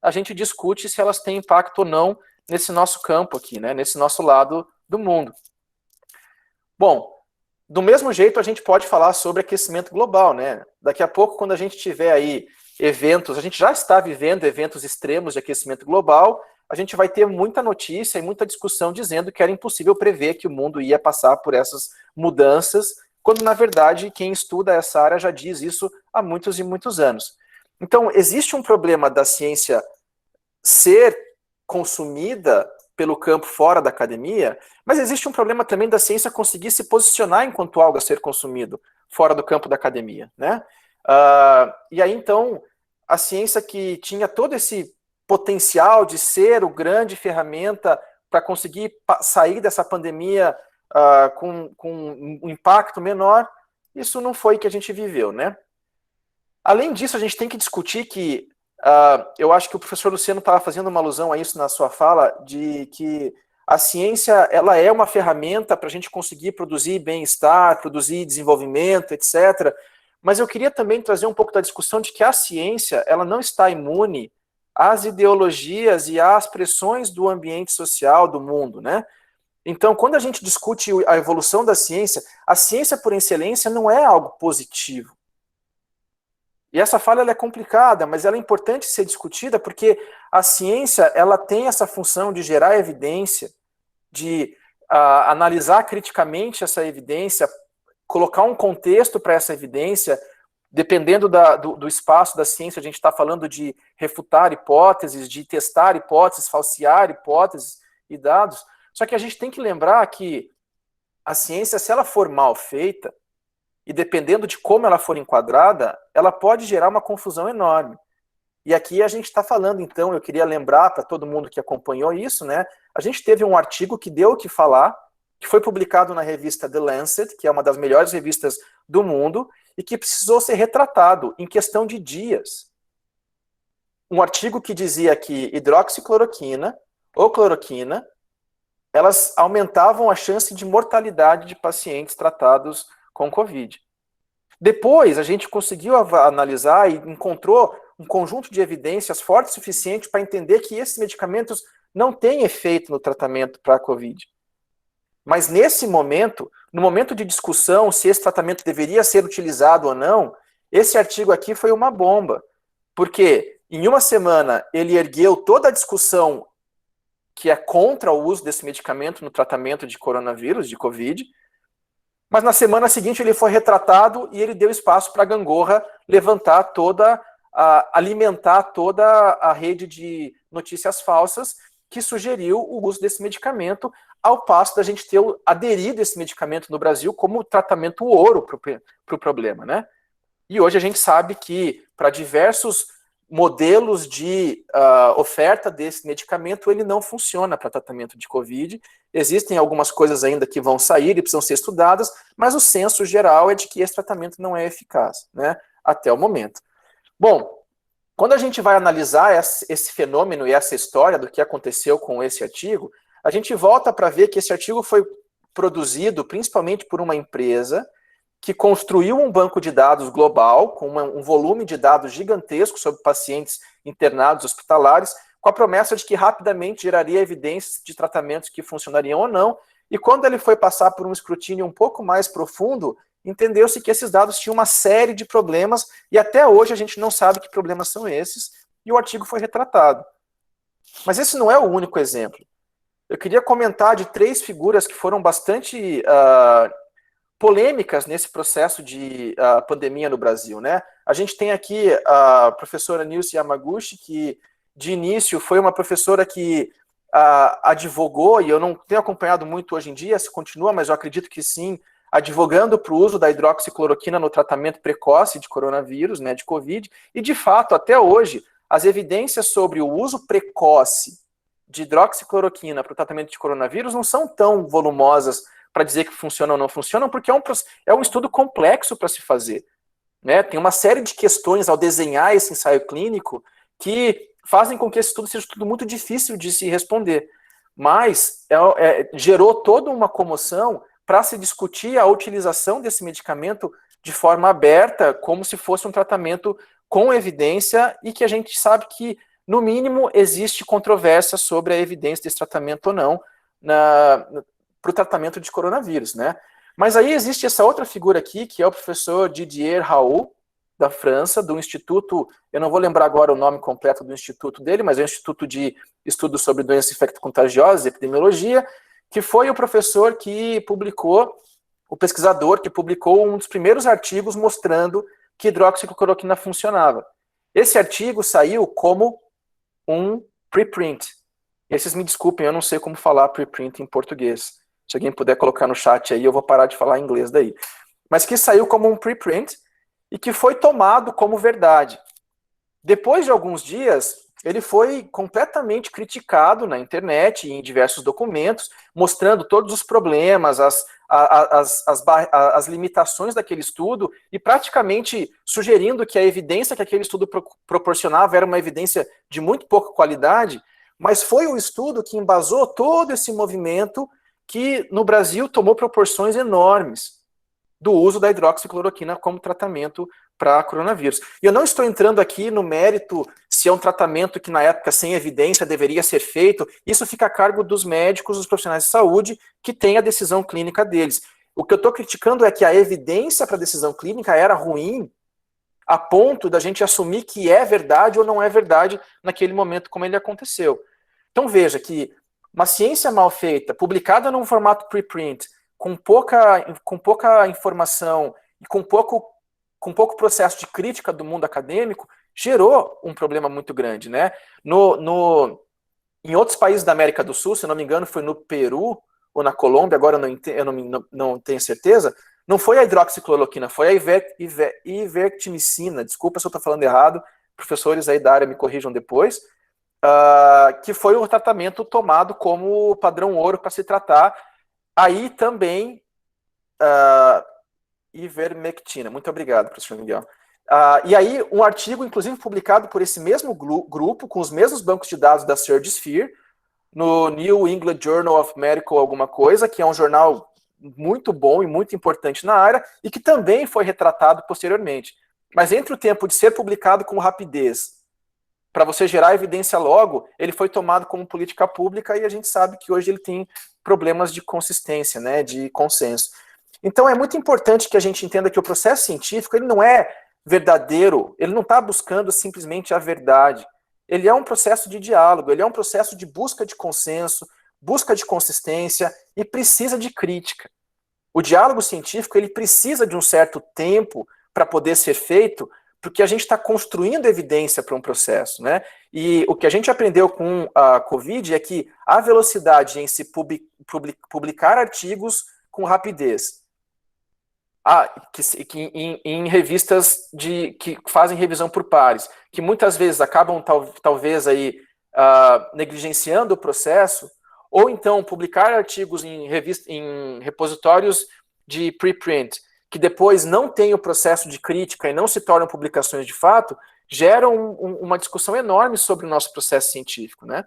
a gente discute se elas têm impacto ou não nesse nosso campo aqui, né? Nesse nosso lado do mundo. Bom, do mesmo jeito a gente pode falar sobre aquecimento global, né? Daqui a pouco, quando a gente tiver aí eventos, a gente já está vivendo eventos extremos de aquecimento global, a gente vai ter muita notícia e muita discussão dizendo que era impossível prever que o mundo ia passar por essas mudanças, quando, na verdade, quem estuda essa área já diz isso há muitos e muitos anos. Então, existe um problema da ciência ser consumida pelo campo fora da academia, mas existe um problema também da ciência conseguir se posicionar enquanto algo a ser consumido fora do campo da academia, né? E aí, então, a ciência que tinha todo esse potencial de ser o grande ferramenta para conseguir sair dessa pandemia com um impacto menor, isso não foi que a gente viveu, né? Além disso, a gente tem que discutir que eu acho que o professor Luciano estava fazendo uma alusão a isso na sua fala, de que a ciência ela é uma ferramenta para a gente conseguir produzir bem-estar, produzir desenvolvimento, etc. Mas eu queria também trazer um pouco da discussão de que a ciência ela não está imune às ideologias e às pressões do ambiente social, do mundo, né? Então, quando a gente discute a evolução da ciência, a ciência por excelência não é algo positivo. E essa fala ela é complicada, mas ela é importante ser discutida porque a ciência ela tem essa função de gerar evidência, de analisar criticamente essa evidência, colocar um contexto para essa evidência, dependendo do espaço da ciência, a gente está falando de refutar hipóteses, de testar hipóteses, falsear hipóteses e dados. Só que a gente tem que lembrar que a ciência, se ela for mal feita, e dependendo de como ela for enquadrada, ela pode gerar uma confusão enorme. E aqui a gente está falando, então, eu queria lembrar para todo mundo que acompanhou isso, né? A gente teve um artigo que deu o que falar, que foi publicado na revista The Lancet, que é uma das melhores revistas do mundo, e que precisou ser retratado em questão de dias. Um artigo que dizia que hidroxicloroquina ou cloroquina, elas aumentavam a chance de mortalidade de pacientes tratados com Covid. Depois, a gente conseguiu analisar e encontrou um conjunto de evidências forte o suficiente para entender que esses medicamentos não tem efeito no tratamento para a Covid. Mas nesse momento, no momento de discussão se esse tratamento deveria ser utilizado ou não, esse artigo aqui foi uma bomba. Porque em uma semana ele ergueu toda a discussão que é contra o uso desse medicamento no tratamento de coronavírus, de Covid, mas na semana seguinte ele foi retratado e ele deu espaço para a gangorra levantar alimentar toda a rede de notícias falsas que sugeriu o uso desse medicamento, ao passo da gente ter aderido esse medicamento no Brasil como tratamento ouro para o problema, né? E hoje a gente sabe que para diversos modelos de oferta desse medicamento, ele não funciona para tratamento de Covid. Existem algumas coisas ainda que vão sair e precisam ser estudadas, mas o senso geral é de que esse tratamento não é eficaz, né? Até o momento. Bom, quando a gente vai analisar esse fenômeno e essa história do que aconteceu com esse artigo, a gente volta para ver que esse artigo foi produzido principalmente por uma empresa que construiu um banco de dados global, com um volume de dados gigantesco sobre pacientes internados hospitalares, com a promessa de que rapidamente geraria evidências de tratamentos que funcionariam ou não, e quando ele foi passar por um escrutínio um pouco mais profundo, entendeu-se que esses dados tinham uma série de problemas, e até hoje a gente não sabe que problemas são esses, e o artigo foi retratado. Mas esse não é o único exemplo. Eu queria comentar de 3 figuras que foram bastante polêmicas nesse processo de pandemia no Brasil, né? A gente tem aqui a professora Nilce Yamaguchi, que de início foi uma professora que advogou, e eu não tenho acompanhado muito hoje em dia, se continua, mas eu acredito que sim, advogando para o uso da hidroxicloroquina no tratamento precoce de coronavírus, né, de Covid, e de fato, até hoje, as evidências sobre o uso precoce de hidroxicloroquina para o tratamento de coronavírus não são tão volumosas para dizer que funcionam ou não funcionam, porque é um estudo complexo para se fazer, né? Tem uma série de questões ao desenhar esse ensaio clínico que fazem com que esse estudo seja um estudo muito difícil de se responder. Mas gerou toda uma comoção para se discutir a utilização desse medicamento de forma aberta, como se fosse um tratamento com evidência, e que a gente sabe que, no mínimo, existe controvérsia sobre a evidência desse tratamento ou não para o tratamento de coronavírus, né? Mas aí existe essa outra figura aqui, que é o professor Didier Raoult, da França, do Instituto, eu não vou lembrar agora o nome completo do instituto dele, mas é o Instituto de Estudos sobre Doenças Infecto-Contagiosas e Epidemiologia, que foi o professor que publicou, o pesquisador que publicou um dos primeiros artigos mostrando que hidroxicloroquina funcionava. Esse artigo saiu como um preprint. E vocês me desculpem, eu não sei como falar preprint em português. Se alguém puder colocar no chat aí, eu vou parar de falar inglês daí. Mas que saiu como um preprint e que foi tomado como verdade. Depois de alguns dias, ele foi completamente criticado na internet e em diversos documentos, mostrando todos os problemas, as limitações daquele estudo e praticamente sugerindo que a evidência que aquele estudo proporcionava era uma evidência de muito pouca qualidade, mas foi o estudo que embasou todo esse movimento que no Brasil tomou proporções enormes do uso da hidroxicloroquina como tratamento para coronavírus. E eu não estou entrando aqui no mérito se é um tratamento que na época sem evidência deveria ser feito, isso fica a cargo dos médicos, dos profissionais de saúde, que têm a decisão clínica deles. O que eu estou criticando é que a evidência para a decisão clínica era ruim, a ponto da gente assumir que é verdade ou não é verdade naquele momento como ele aconteceu. Então veja que uma ciência mal feita, publicada num formato preprint, com pouca informação e com pouco processo de crítica do mundo acadêmico, gerou um problema muito grande, né? Em outros países da América do Sul, se não me engano, foi no Peru ou na Colômbia, agora eu não tenho certeza, não foi a hidroxicloroquina, foi a ivermectina, desculpa se eu estou falando errado, professores aí da área me corrijam depois, que foi um tratamento tomado como padrão ouro para se tratar. Aí também, ivermectina. Muito obrigado, professor Miguel. E aí, um artigo, inclusive, publicado por esse mesmo grupo, com os mesmos bancos de dados da Surgisphere, no New England Journal of Medical alguma coisa, que é um jornal muito bom e muito importante na área, e que também foi retratado posteriormente. Mas entre o tempo de ser publicado com rapidez para você gerar evidência logo, ele foi tomado como política pública e a gente sabe que hoje ele tem problemas de consistência, né, de consenso. Então é muito importante que a gente entenda que o processo científico ele não é verdadeiro, ele não está buscando simplesmente a verdade. Ele é um processo de diálogo, ele é um processo de busca de consenso, busca de consistência e precisa de crítica. O diálogo científico ele precisa de um certo tempo para poder ser feito, porque a gente está construindo evidência para um processo, né? E o que a gente aprendeu com a Covid é que a velocidade em se publicar artigos com rapidez, em revistas que fazem revisão por pares, que muitas vezes acabam talvez aí negligenciando o processo, ou então publicar artigos em repositórios de preprint, que depois não tem o processo de crítica e não se tornam publicações de fato, geram uma discussão enorme sobre o nosso processo científico, né?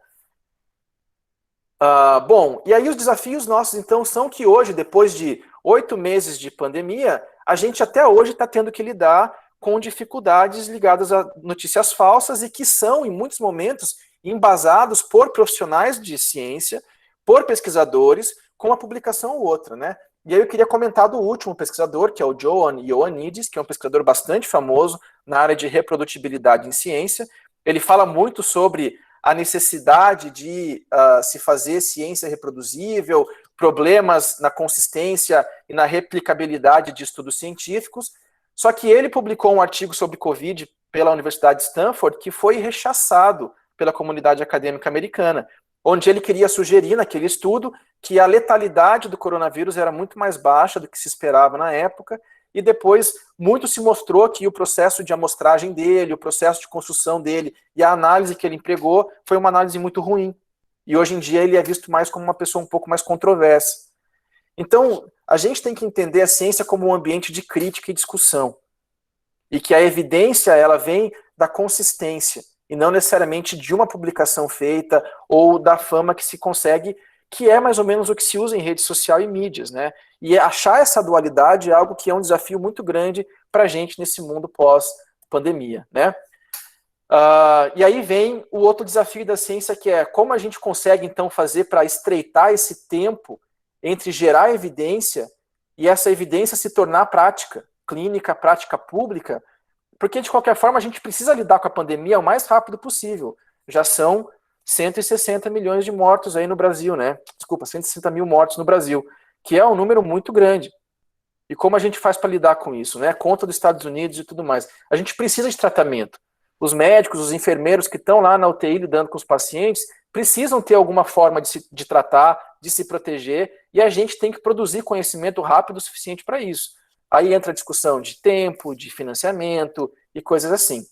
Bom, e aí os desafios nossos, então, são que hoje, depois de 8 meses de pandemia, a gente até hoje está tendo que lidar com dificuldades ligadas a notícias falsas e que são, em muitos momentos, embasados por profissionais de ciência, por pesquisadores, com uma publicação ou outra, né? E aí eu queria comentar do último pesquisador, que é o Joan Ioannidis, que é um pesquisador bastante famoso na área de reprodutibilidade em ciência. Ele fala muito sobre a necessidade de se fazer ciência reproduzível, problemas na consistência e na replicabilidade de estudos científicos. Só que ele publicou um artigo sobre Covid pela Universidade de Stanford que foi rechaçado pela comunidade acadêmica americana, onde ele queria sugerir naquele estudo que a letalidade do coronavírus era muito mais baixa do que se esperava na época, e depois muito se mostrou que o processo de amostragem dele, o processo de construção dele e a análise que ele empregou foi uma análise muito ruim. E hoje em dia ele é visto mais como uma pessoa um pouco mais controversa. Então, a gente tem que entender a ciência como um ambiente de crítica e discussão. E que a evidência, ela vem da consistência, e não necessariamente de uma publicação feita ou da fama que se consegue, que é mais ou menos o que se usa em rede social e mídias, né? E achar essa dualidade é algo que é um desafio muito grande para a gente nesse mundo pós-pandemia, né? E aí vem o outro desafio da ciência, que é como a gente consegue, então, fazer para estreitar esse tempo entre gerar evidência e essa evidência se tornar prática clínica, prática pública, porque, de qualquer forma, a gente precisa lidar com a pandemia o mais rápido possível. Já são 160 milhões de mortos aí no Brasil, né? Desculpa, 160 mil mortos no Brasil, que é um número muito grande. E como a gente faz para lidar com isso, né? Conta dos Estados Unidos e tudo mais. A gente precisa de tratamento. Os médicos, os enfermeiros que estão lá na UTI lidando com os pacientes, precisam ter alguma forma de tratar, de se proteger, e a gente tem que produzir conhecimento rápido o suficiente para isso. Aí entra a discussão de tempo, de financiamento e coisas assim.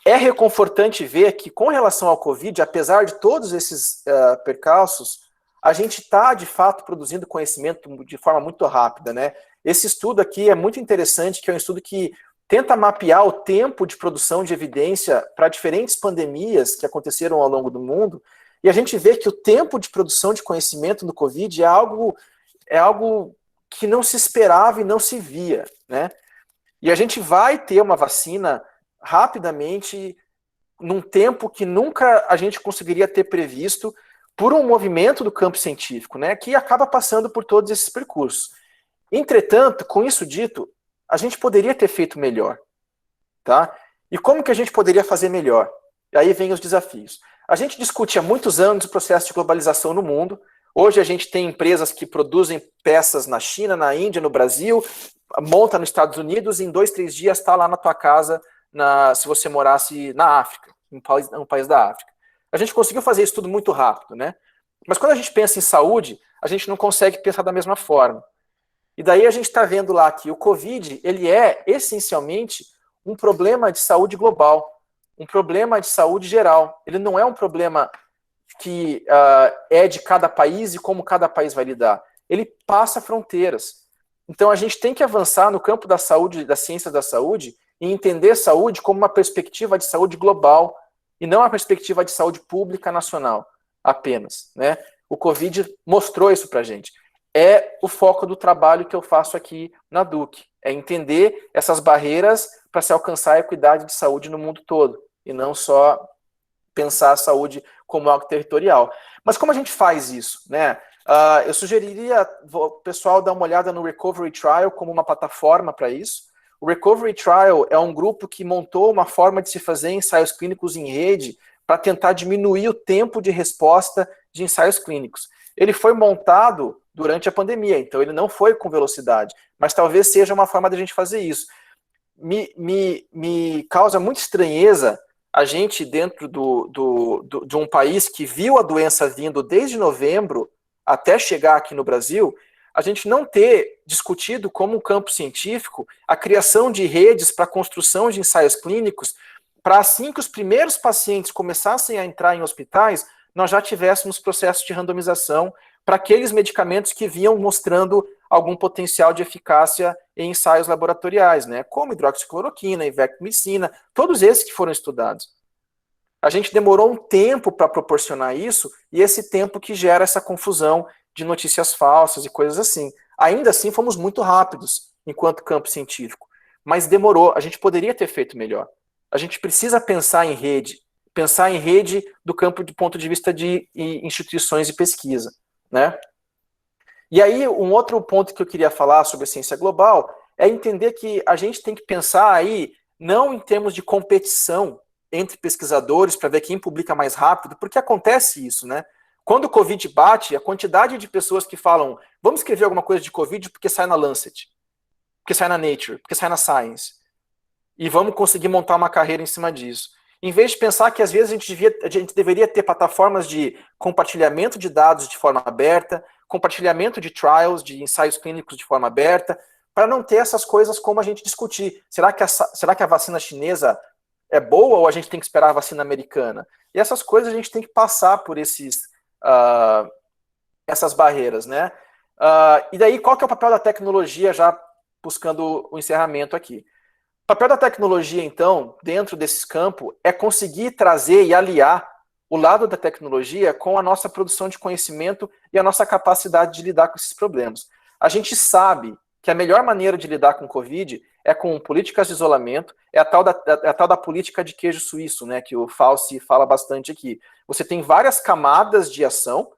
É reconfortante ver que, com relação ao Covid, apesar de todos esses percalços, a gente está, de fato, produzindo conhecimento de forma muito rápida, né? Esse estudo aqui é muito interessante, que é um estudo que tenta mapear o tempo de produção de evidência para diferentes pandemias que aconteceram ao longo do mundo, e a gente vê que o tempo de produção de conhecimento no Covid é algo que não se esperava e não se via, né? E a gente vai ter uma vacina rapidamente, num tempo que nunca a gente conseguiria ter previsto, por um movimento do campo científico, né, que acaba passando por todos esses percursos. Entretanto, com isso dito, a gente poderia ter feito melhor, tá? E como que a gente poderia fazer melhor? E aí vem os desafios. A gente discute há muitos anos o processo de globalização no mundo. Hoje a gente tem empresas que produzem peças na China, na Índia, no Brasil, monta nos Estados Unidos e em 2, 3 dias está lá na tua casa, se você morasse na África, um país da África. A gente conseguiu fazer isso tudo muito rápido, né? Mas quando a gente pensa em saúde, a gente não consegue pensar da mesma forma. E daí a gente está vendo lá que o Covid, ele é essencialmente um problema de saúde global, um problema de saúde geral. Ele não é um problema que é de cada país e como cada país vai lidar. Ele passa fronteiras. Então a gente tem que avançar no campo da saúde, da ciência da saúde, e entender saúde como uma perspectiva de saúde global e não uma perspectiva de saúde pública nacional apenas, né? O Covid mostrou isso pra gente. É o foco do trabalho que eu faço aqui na Duke, é entender essas barreiras para se alcançar a equidade de saúde no mundo todo. e não só pensar a saúde como algo territorial. Mas como a gente faz isso, né? Eu sugeriria o pessoal dar uma olhada no Recovery Trial como uma plataforma para isso. O Recovery Trial é um grupo que montou uma forma de se fazer ensaios clínicos em rede para tentar diminuir o tempo de resposta de ensaios clínicos. Ele foi montado durante a pandemia, então ele não foi com velocidade, mas talvez seja uma forma de a gente fazer isso. Me causa muita estranheza a gente, dentro de um país que viu a doença vindo desde novembro até chegar aqui no Brasil, a gente não ter discutido como um campo científico a criação de redes para a construção de ensaios clínicos, para assim que os primeiros pacientes começassem a entrar em hospitais, nós já tivéssemos processo de randomização para aqueles medicamentos que vinham mostrando algum potencial de eficácia em ensaios laboratoriais, né? Como hidroxicloroquina, ivermectina, todos esses que foram estudados. A gente demorou um tempo para proporcionar isso, e esse tempo que gera essa confusão de notícias falsas e coisas assim. Ainda assim, fomos muito rápidos enquanto campo científico, mas demorou, a gente poderia ter feito melhor. A gente precisa pensar em rede do campo do ponto de vista de instituições de pesquisa, né? E aí, um outro ponto que eu queria falar sobre a ciência global é entender que a gente tem que pensar aí, não em termos de competição entre pesquisadores para ver quem publica mais rápido, porque acontece isso, né? Quando o Covid bate, a quantidade de pessoas que falam, vamos escrever alguma coisa de Covid porque sai na Lancet, porque sai na Nature, porque sai na Science, e vamos conseguir montar uma carreira em cima disso. Em vez de pensar que às vezes a gente deveria ter plataformas de compartilhamento de dados de forma aberta, compartilhamento de trials, de ensaios clínicos de forma aberta, para não ter essas coisas como a gente discutir. Será que a vacina chinesa é boa ou a gente tem que esperar a vacina americana? E essas coisas a gente tem que passar por essas barreiras, né? E daí, qual que é o papel da tecnologia, já buscando o encerramento aqui? O papel da tecnologia, então, dentro desse campo, é conseguir trazer e aliar o lado da tecnologia com a nossa produção de conhecimento e a nossa capacidade de lidar com esses problemas. A gente sabe que a melhor maneira de lidar com o Covid é com políticas de isolamento, é a tal da política de queijo suíço, né, que o Fauci fala bastante aqui. Você tem várias camadas de ação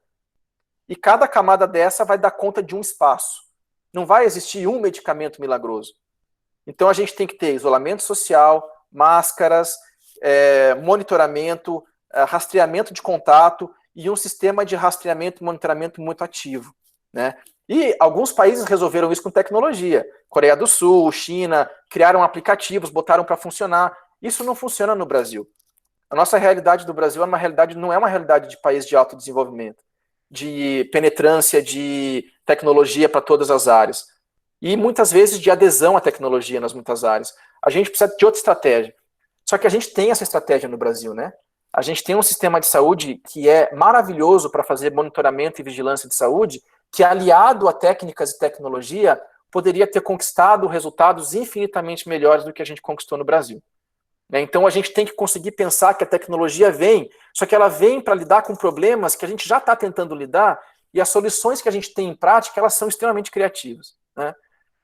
e cada camada dessa vai dar conta de um espaço. Não vai existir um medicamento milagroso. Então a gente tem que ter isolamento social, máscaras, monitoramento, rastreamento de contato e um sistema de rastreamento e monitoramento muito ativo, né? E alguns países resolveram isso com tecnologia. Coreia do Sul, China, criaram aplicativos, botaram para funcionar. Isso não funciona no Brasil. A nossa realidade do Brasil não é uma realidade de país de alto desenvolvimento, de penetrância de tecnologia para todas as áreas. E muitas vezes de adesão à tecnologia nas muitas áreas. A gente precisa de outra estratégia. Só que a gente tem essa estratégia no Brasil, né? A gente tem um sistema de saúde que é maravilhoso para fazer monitoramento e vigilância de saúde, que aliado a técnicas e tecnologia, poderia ter conquistado resultados infinitamente melhores do que a gente conquistou no Brasil. Então a gente tem que conseguir pensar que a tecnologia vem, só que ela vem para lidar com problemas que a gente já está tentando lidar, e as soluções que a gente tem em prática, elas são extremamente criativas, né?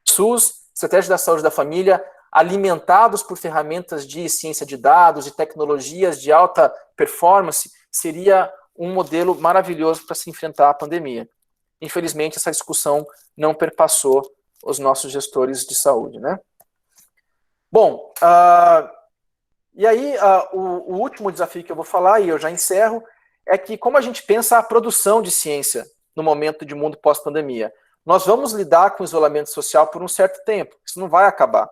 SUS, Estratégia da Saúde da Família, alimentados por ferramentas de ciência de dados e tecnologias de alta performance, seria um modelo maravilhoso para se enfrentar a pandemia. Infelizmente, essa discussão não perpassou os nossos gestores de saúde, né? Bom, e aí o último desafio que eu vou falar, e eu já encerro, é que como a gente pensa a produção de ciência no momento de mundo pós-pandemia, nós vamos lidar com o isolamento social por um certo tempo. Isso não vai acabar.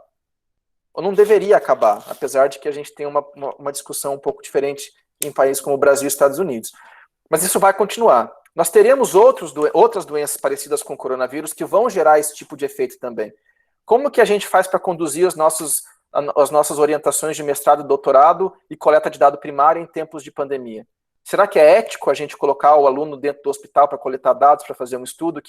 Ou não deveria acabar, apesar de que a gente tem uma discussão um pouco diferente em países como o Brasil e Estados Unidos. Mas isso vai continuar. Nós teremos outras doenças parecidas com o coronavírus que vão gerar esse tipo de efeito também. Como que a gente faz para conduzir as nossas orientações de mestrado e doutorado e coleta de dado primário em tempos de pandemia? Será que é ético a gente colocar o aluno dentro do hospital para coletar dados, para fazer um estudo?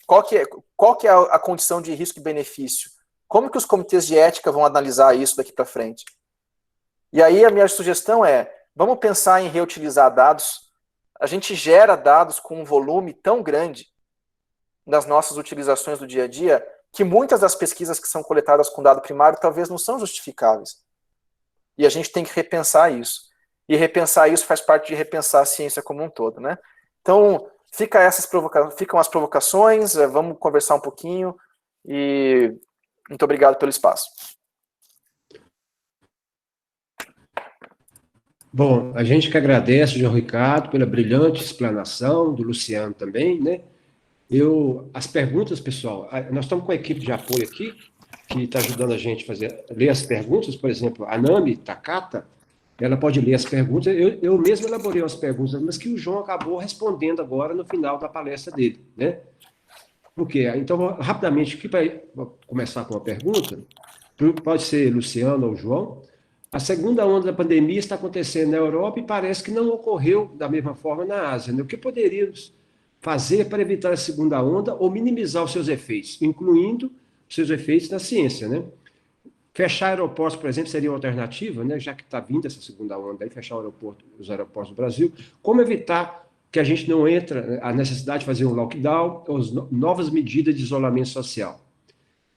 Qual que é a condição de risco e benefício? Como que os comitês de ética vão analisar isso daqui para frente? E aí a minha sugestão é, vamos pensar em reutilizar dados. A gente gera dados com um volume tão grande nas nossas utilizações do dia a dia, que muitas das pesquisas que são coletadas com dado primário talvez não são justificáveis. E a gente tem que repensar isso. E repensar isso faz parte de repensar a ciência como um todo, né? Então, ficam as provocações, vamos conversar um pouquinho, e muito obrigado pelo espaço. Bom, a gente que agradece, João Ricardo, pela brilhante explanação, do Luciano também, né? As perguntas, pessoal, nós estamos com a equipe de apoio aqui, que está ajudando a gente a ler as perguntas, por exemplo, a Nami Takata, ela pode ler as perguntas, eu mesmo elaborei umas perguntas, mas que o João acabou respondendo agora no final da palestra dele, né? Por quê? Então, rapidamente, aqui para começar com uma pergunta, pode ser Luciano ou João. A segunda onda da pandemia está acontecendo na Europa e parece que não ocorreu da mesma forma na Ásia, né? O que poderíamos fazer para evitar a segunda onda ou minimizar os seus efeitos, incluindo os seus efeitos na ciência, né? Fechar aeroportos, por exemplo, seria uma alternativa, né? Já que está vindo essa segunda onda, aí fechar os aeroportos do Brasil. Como evitar que a gente não entre a necessidade de fazer um lockdown ou novas medidas de isolamento social?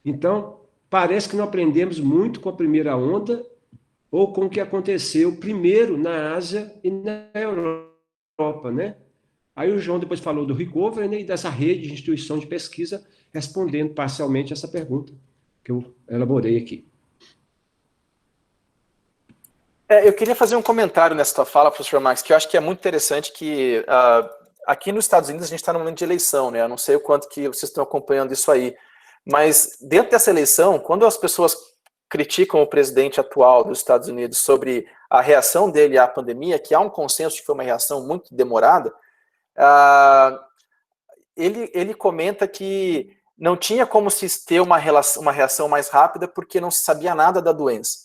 Então, parece que não aprendemos muito com a primeira onda ou com o que aconteceu primeiro na Ásia e na Europa, né? Aí o João depois falou do Recovery, né, e dessa rede de instituição de pesquisa, respondendo parcialmente essa pergunta que eu elaborei aqui. Eu queria fazer um comentário nessa tua fala, professor Max, que eu acho que é muito interessante que aqui nos Estados Unidos a gente está no momento de eleição, né? Eu não sei o quanto que vocês estão acompanhando isso aí, mas dentro dessa eleição, quando as pessoas criticam o presidente atual dos Estados Unidos sobre a reação dele à pandemia, que há um consenso de que foi uma reação muito demorada, ele comenta que não tinha como se ter uma reação mais rápida porque não se sabia nada da doença.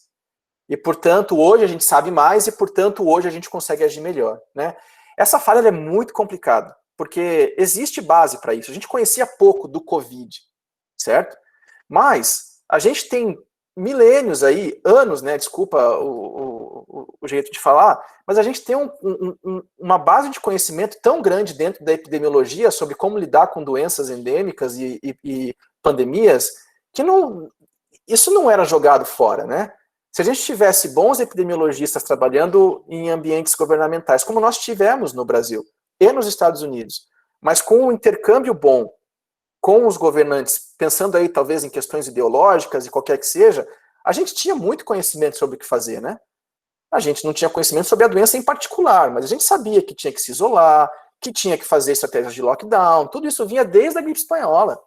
E, portanto, hoje a gente sabe mais e, portanto, hoje a gente consegue agir melhor, né? Essa fala é muito complicada, porque existe base para isso. A gente conhecia pouco do Covid, certo? Mas a gente tem milênios aí, anos, né? Desculpa o jeito de falar, mas a gente tem uma base de conhecimento tão grande dentro da epidemiologia sobre como lidar com doenças endêmicas e pandemias, que isso não era jogado fora, né? Se a gente tivesse bons epidemiologistas trabalhando em ambientes governamentais, como nós tivemos no Brasil e nos Estados Unidos, mas com um intercâmbio bom com os governantes, pensando aí talvez em questões ideológicas e qualquer que seja, a gente tinha muito conhecimento sobre o que fazer, né? A gente não tinha conhecimento sobre a doença em particular, mas a gente sabia que tinha que se isolar, que tinha que fazer estratégias de lockdown, tudo isso vinha desde a gripe espanhola,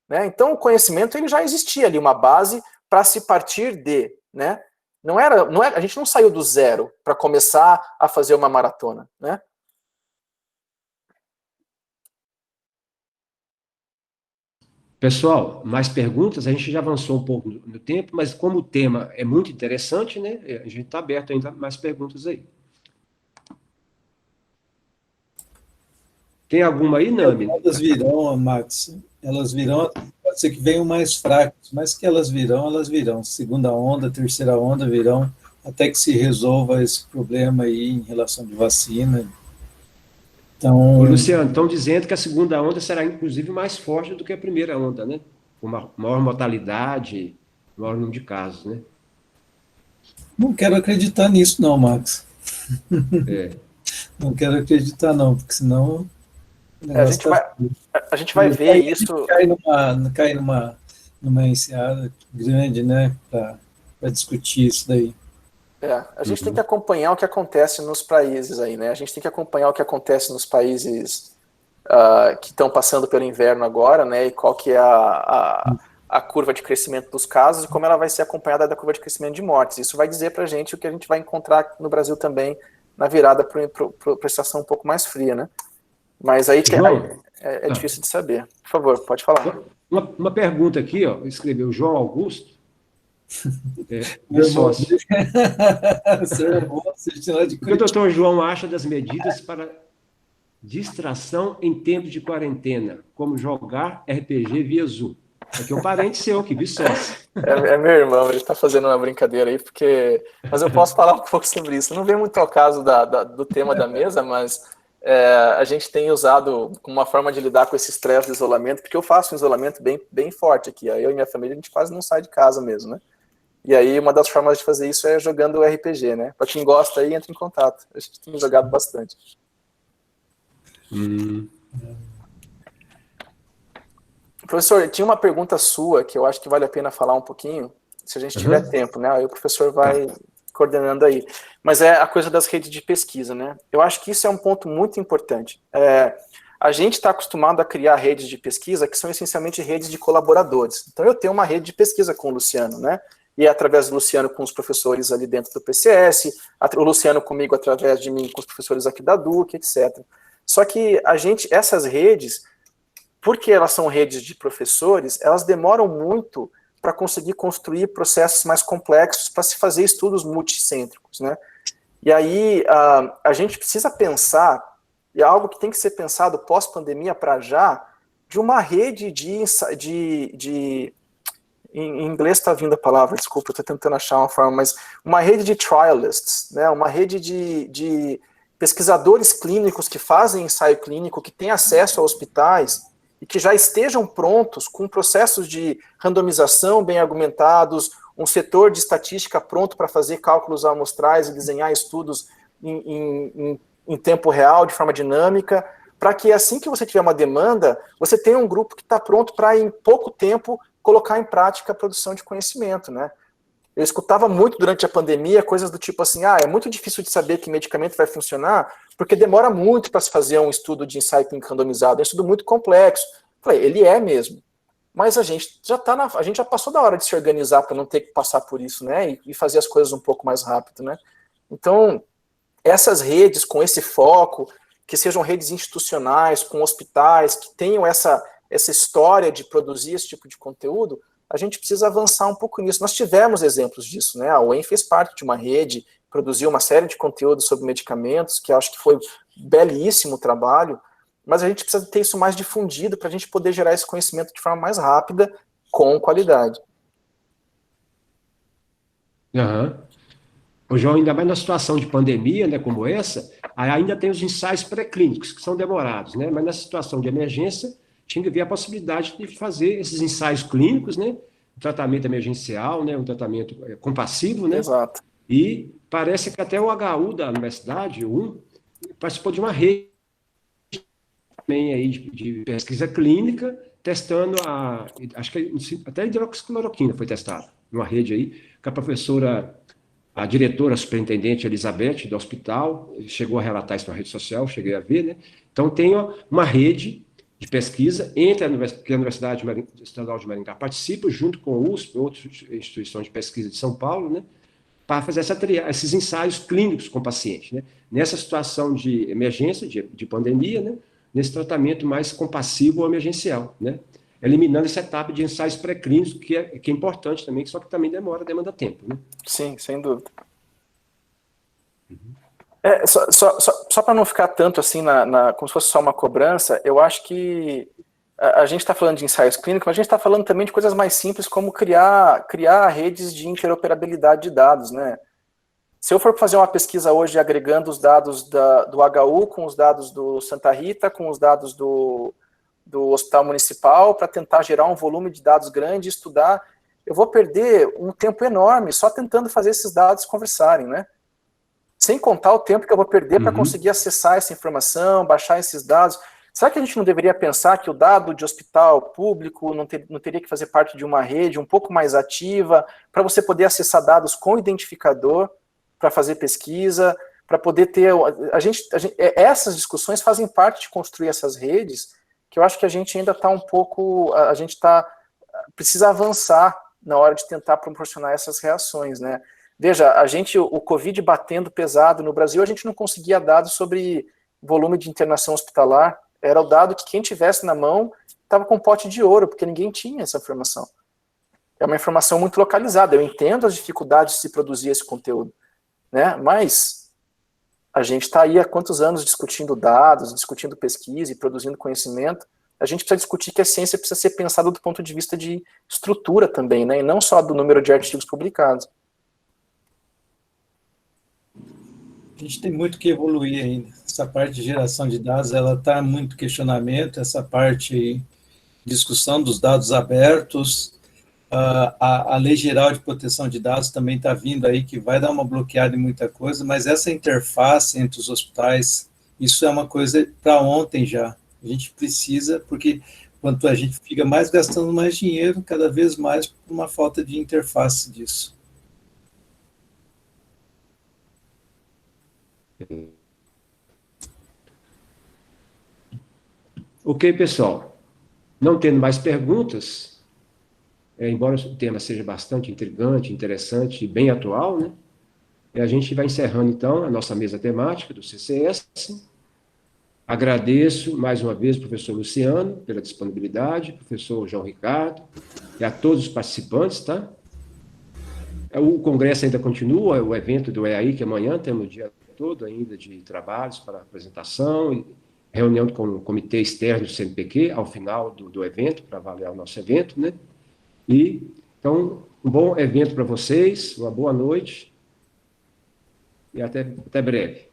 né? Então o conhecimento ele já existia ali, uma base para se partir de, né? Não era, a gente não saiu do zero para começar a fazer uma maratona, né? Pessoal, mais perguntas? A gente já avançou um pouco no tempo, mas como o tema é muito interessante, né? A gente está aberto ainda a mais perguntas aí. Tem alguma aí, Nami? Elas virão, Max, elas virão, pode ser que venham mais fracas, mas que elas virão. Segunda onda, terceira onda virão, até que se resolva esse problema aí em relação de vacina. Então, Ô, Luciano, estão dizendo que a segunda onda será, inclusive, mais forte do que a primeira onda, né? Com uma maior mortalidade, maior número de casos, né? não quero acreditar nisso não, Max. É. Não quero acreditar não, porque senão... A gente vai ver isso... Cai numa enseada grande, né, para discutir isso daí. A gente tem que acompanhar o que acontece nos países aí, né? A gente tem que acompanhar o que acontece nos países que estão passando pelo inverno agora, né? E qual que é a curva de crescimento dos casos e como ela vai ser acompanhada da curva de crescimento de mortes. Isso vai dizer pra gente o que a gente vai encontrar no Brasil também na virada para a estação um pouco mais fria, né? Mas aí é difícil de saber. Por favor, pode falar. Uma pergunta aqui, ó, escreveu João Augusto. Sócio. O que o doutor João acha das medidas para distração em tempos de quarentena, como jogar RPG via Zoom? Aqui é um parente seu, que Viçosa. É meu irmão, ele está fazendo uma brincadeira aí, mas eu posso falar um pouco sobre isso. Não vem muito ao caso do tema da mesa, mas a gente tem usado como uma forma de lidar com esse estresse do isolamento, porque eu faço um isolamento bem forte aqui. Eu e minha família, a gente quase não sai de casa mesmo, né? E aí, uma das formas de fazer isso é jogando RPG, né? Para quem gosta aí, entra em contato. A gente tem jogado bastante. Professor, tinha uma pergunta sua que eu acho que vale a pena falar um pouquinho, se a gente tiver tempo, né? Aí o professor vai coordenando aí. Mas é a coisa das redes de pesquisa, né? Eu acho que isso é um ponto muito importante. A gente está acostumado a criar redes de pesquisa que são essencialmente redes de colaboradores. Então, eu tenho uma rede de pesquisa com o Luciano, né? E através do Luciano com os professores ali dentro do PCS, o Luciano comigo através de mim com os professores aqui da DUC, etc. Só que essas redes, porque elas são redes de professores, elas demoram muito para conseguir construir processos mais complexos para se fazer estudos multicêntricos, né? E aí a gente precisa pensar, e é algo que tem que ser pensado pós-pandemia para já, de uma rede em inglês está vindo a palavra, desculpa, eu estou tentando achar uma forma, mas uma rede de trialists, né? Uma rede de pesquisadores clínicos que fazem ensaio clínico, que têm acesso a hospitais, e que já estejam prontos com processos de randomização bem argumentados, um setor de estatística pronto para fazer cálculos amostrais e desenhar estudos em tempo real, de forma dinâmica, para que assim que você tiver uma demanda, você tenha um grupo que está pronto para, em pouco tempo, colocar em prática a produção de conhecimento, né? Eu escutava muito durante a pandemia coisas do tipo assim, é muito difícil de saber que medicamento vai funcionar, porque demora muito para se fazer um estudo de ensaio clínico randomizado, é um estudo muito complexo. Falei, ele é mesmo, mas a gente já passou da hora de se organizar para não ter que passar por isso, né, e fazer as coisas um pouco mais rápido, né. Então, essas redes com esse foco, que sejam redes institucionais, com hospitais, que tenham essa história de produzir esse tipo de conteúdo, a gente precisa avançar um pouco nisso. Nós tivemos exemplos disso, né? A UEM fez parte de uma rede, produziu uma série de conteúdos sobre medicamentos, que eu acho que foi belíssimo o trabalho, mas a gente precisa ter isso mais difundido para a gente poder gerar esse conhecimento de forma mais rápida, com qualidade. O João, ainda mais na situação de pandemia, né, como essa, ainda tem os ensaios pré-clínicos, que são demorados, né? Mas nessa situação de emergência, tinha que ver a possibilidade de fazer esses ensaios clínicos, né? Um tratamento emergencial, né? Um tratamento compassivo, né? Exato. E parece que até o HU da universidade, participou de uma rede também aí de pesquisa clínica, testando acho que até a hidroxicloroquina foi testada, numa rede aí, que a professora, a diretora, a superintendente Elizabeth, do hospital, chegou a relatar isso na rede social, cheguei a ver, né? Então, tem uma rede de pesquisa entre a Universidade Estadual de Maringá participa, junto com o USP, outras instituições de pesquisa de São Paulo, né, para fazer esses ensaios clínicos com pacientes, né, nessa situação de emergência, de pandemia, né, nesse tratamento mais compassivo ou emergencial, né, eliminando essa etapa de ensaios pré-clínicos, que é importante também, só que também demanda tempo. Né? Sim, sem dúvida. Só para não ficar tanto assim, como se fosse só uma cobrança, eu acho que a gente está falando de ensaios clínicos, mas a gente está falando também de coisas mais simples, como criar redes de interoperabilidade de dados, né? Se eu for fazer uma pesquisa hoje agregando os dados do HU com os dados do Santa Rita, com os dados do Hospital Municipal, para tentar gerar um volume de dados grande e estudar, eu vou perder um tempo enorme só tentando fazer esses dados conversarem, né? Sem contar o tempo que eu vou perder para conseguir acessar essa informação, baixar esses dados. Será que a gente não deveria pensar que o dado de hospital público não teria que fazer parte de uma rede um pouco mais ativa, para você poder acessar dados com identificador, para fazer pesquisa, para poder ter... essas discussões fazem parte de construir essas redes, que eu acho que a gente ainda está um pouco... precisa avançar na hora de tentar proporcionar essas reações, né? Veja, o Covid batendo pesado no Brasil, a gente não conseguia dados sobre volume de internação hospitalar. Era o dado que quem tivesse na mão estava com um pote de ouro, porque ninguém tinha essa informação. É uma informação muito localizada. Eu entendo as dificuldades de se produzir esse conteúdo, né? Mas a gente está aí há quantos anos discutindo dados, discutindo pesquisa e produzindo conhecimento. A gente precisa discutir que a ciência precisa ser pensada do ponto de vista de estrutura também, né? E não só do número de artigos publicados. A gente tem muito que evoluir ainda. Essa parte de geração de dados, ela está muito questionamento, essa parte de discussão dos dados abertos, A Lei Geral de Proteção de Dados também está vindo aí, que vai dar uma bloqueada em muita coisa, mas essa interface entre os hospitais, isso é uma coisa para ontem já. A gente precisa, porque quanto a gente fica mais gastando mais dinheiro, cada vez mais por uma falta de interface disso. Ok, pessoal. Não tendo mais perguntas, embora o tema seja bastante intrigante, interessante e bem atual, né? A gente vai encerrando, então, a nossa mesa temática do CCS. Agradeço mais uma vez ao professor Luciano pela disponibilidade, professor João Ricardo, e a todos os participantes, tá? O congresso ainda continua, o evento do EAI, que amanhã temos o dia todo ainda de trabalhos para apresentação, e reunião com o comitê externo do CNPq, ao final do evento, para avaliar o nosso evento, né? E, então, um bom evento para vocês, uma boa noite, e até breve.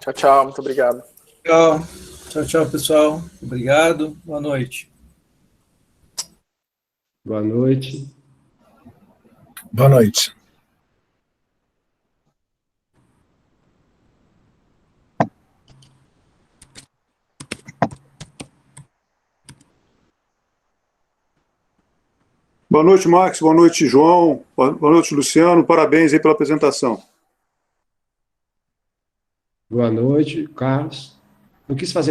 Tchau, tchau. Muito obrigado. Tchau. Tchau, tchau, pessoal. Obrigado. Boa noite. Boa noite. Boa noite. Boa noite, Max. Boa noite, João. Boa noite, Luciano. Parabéns aí pela apresentação. Boa noite, Carlos. Não quis fazer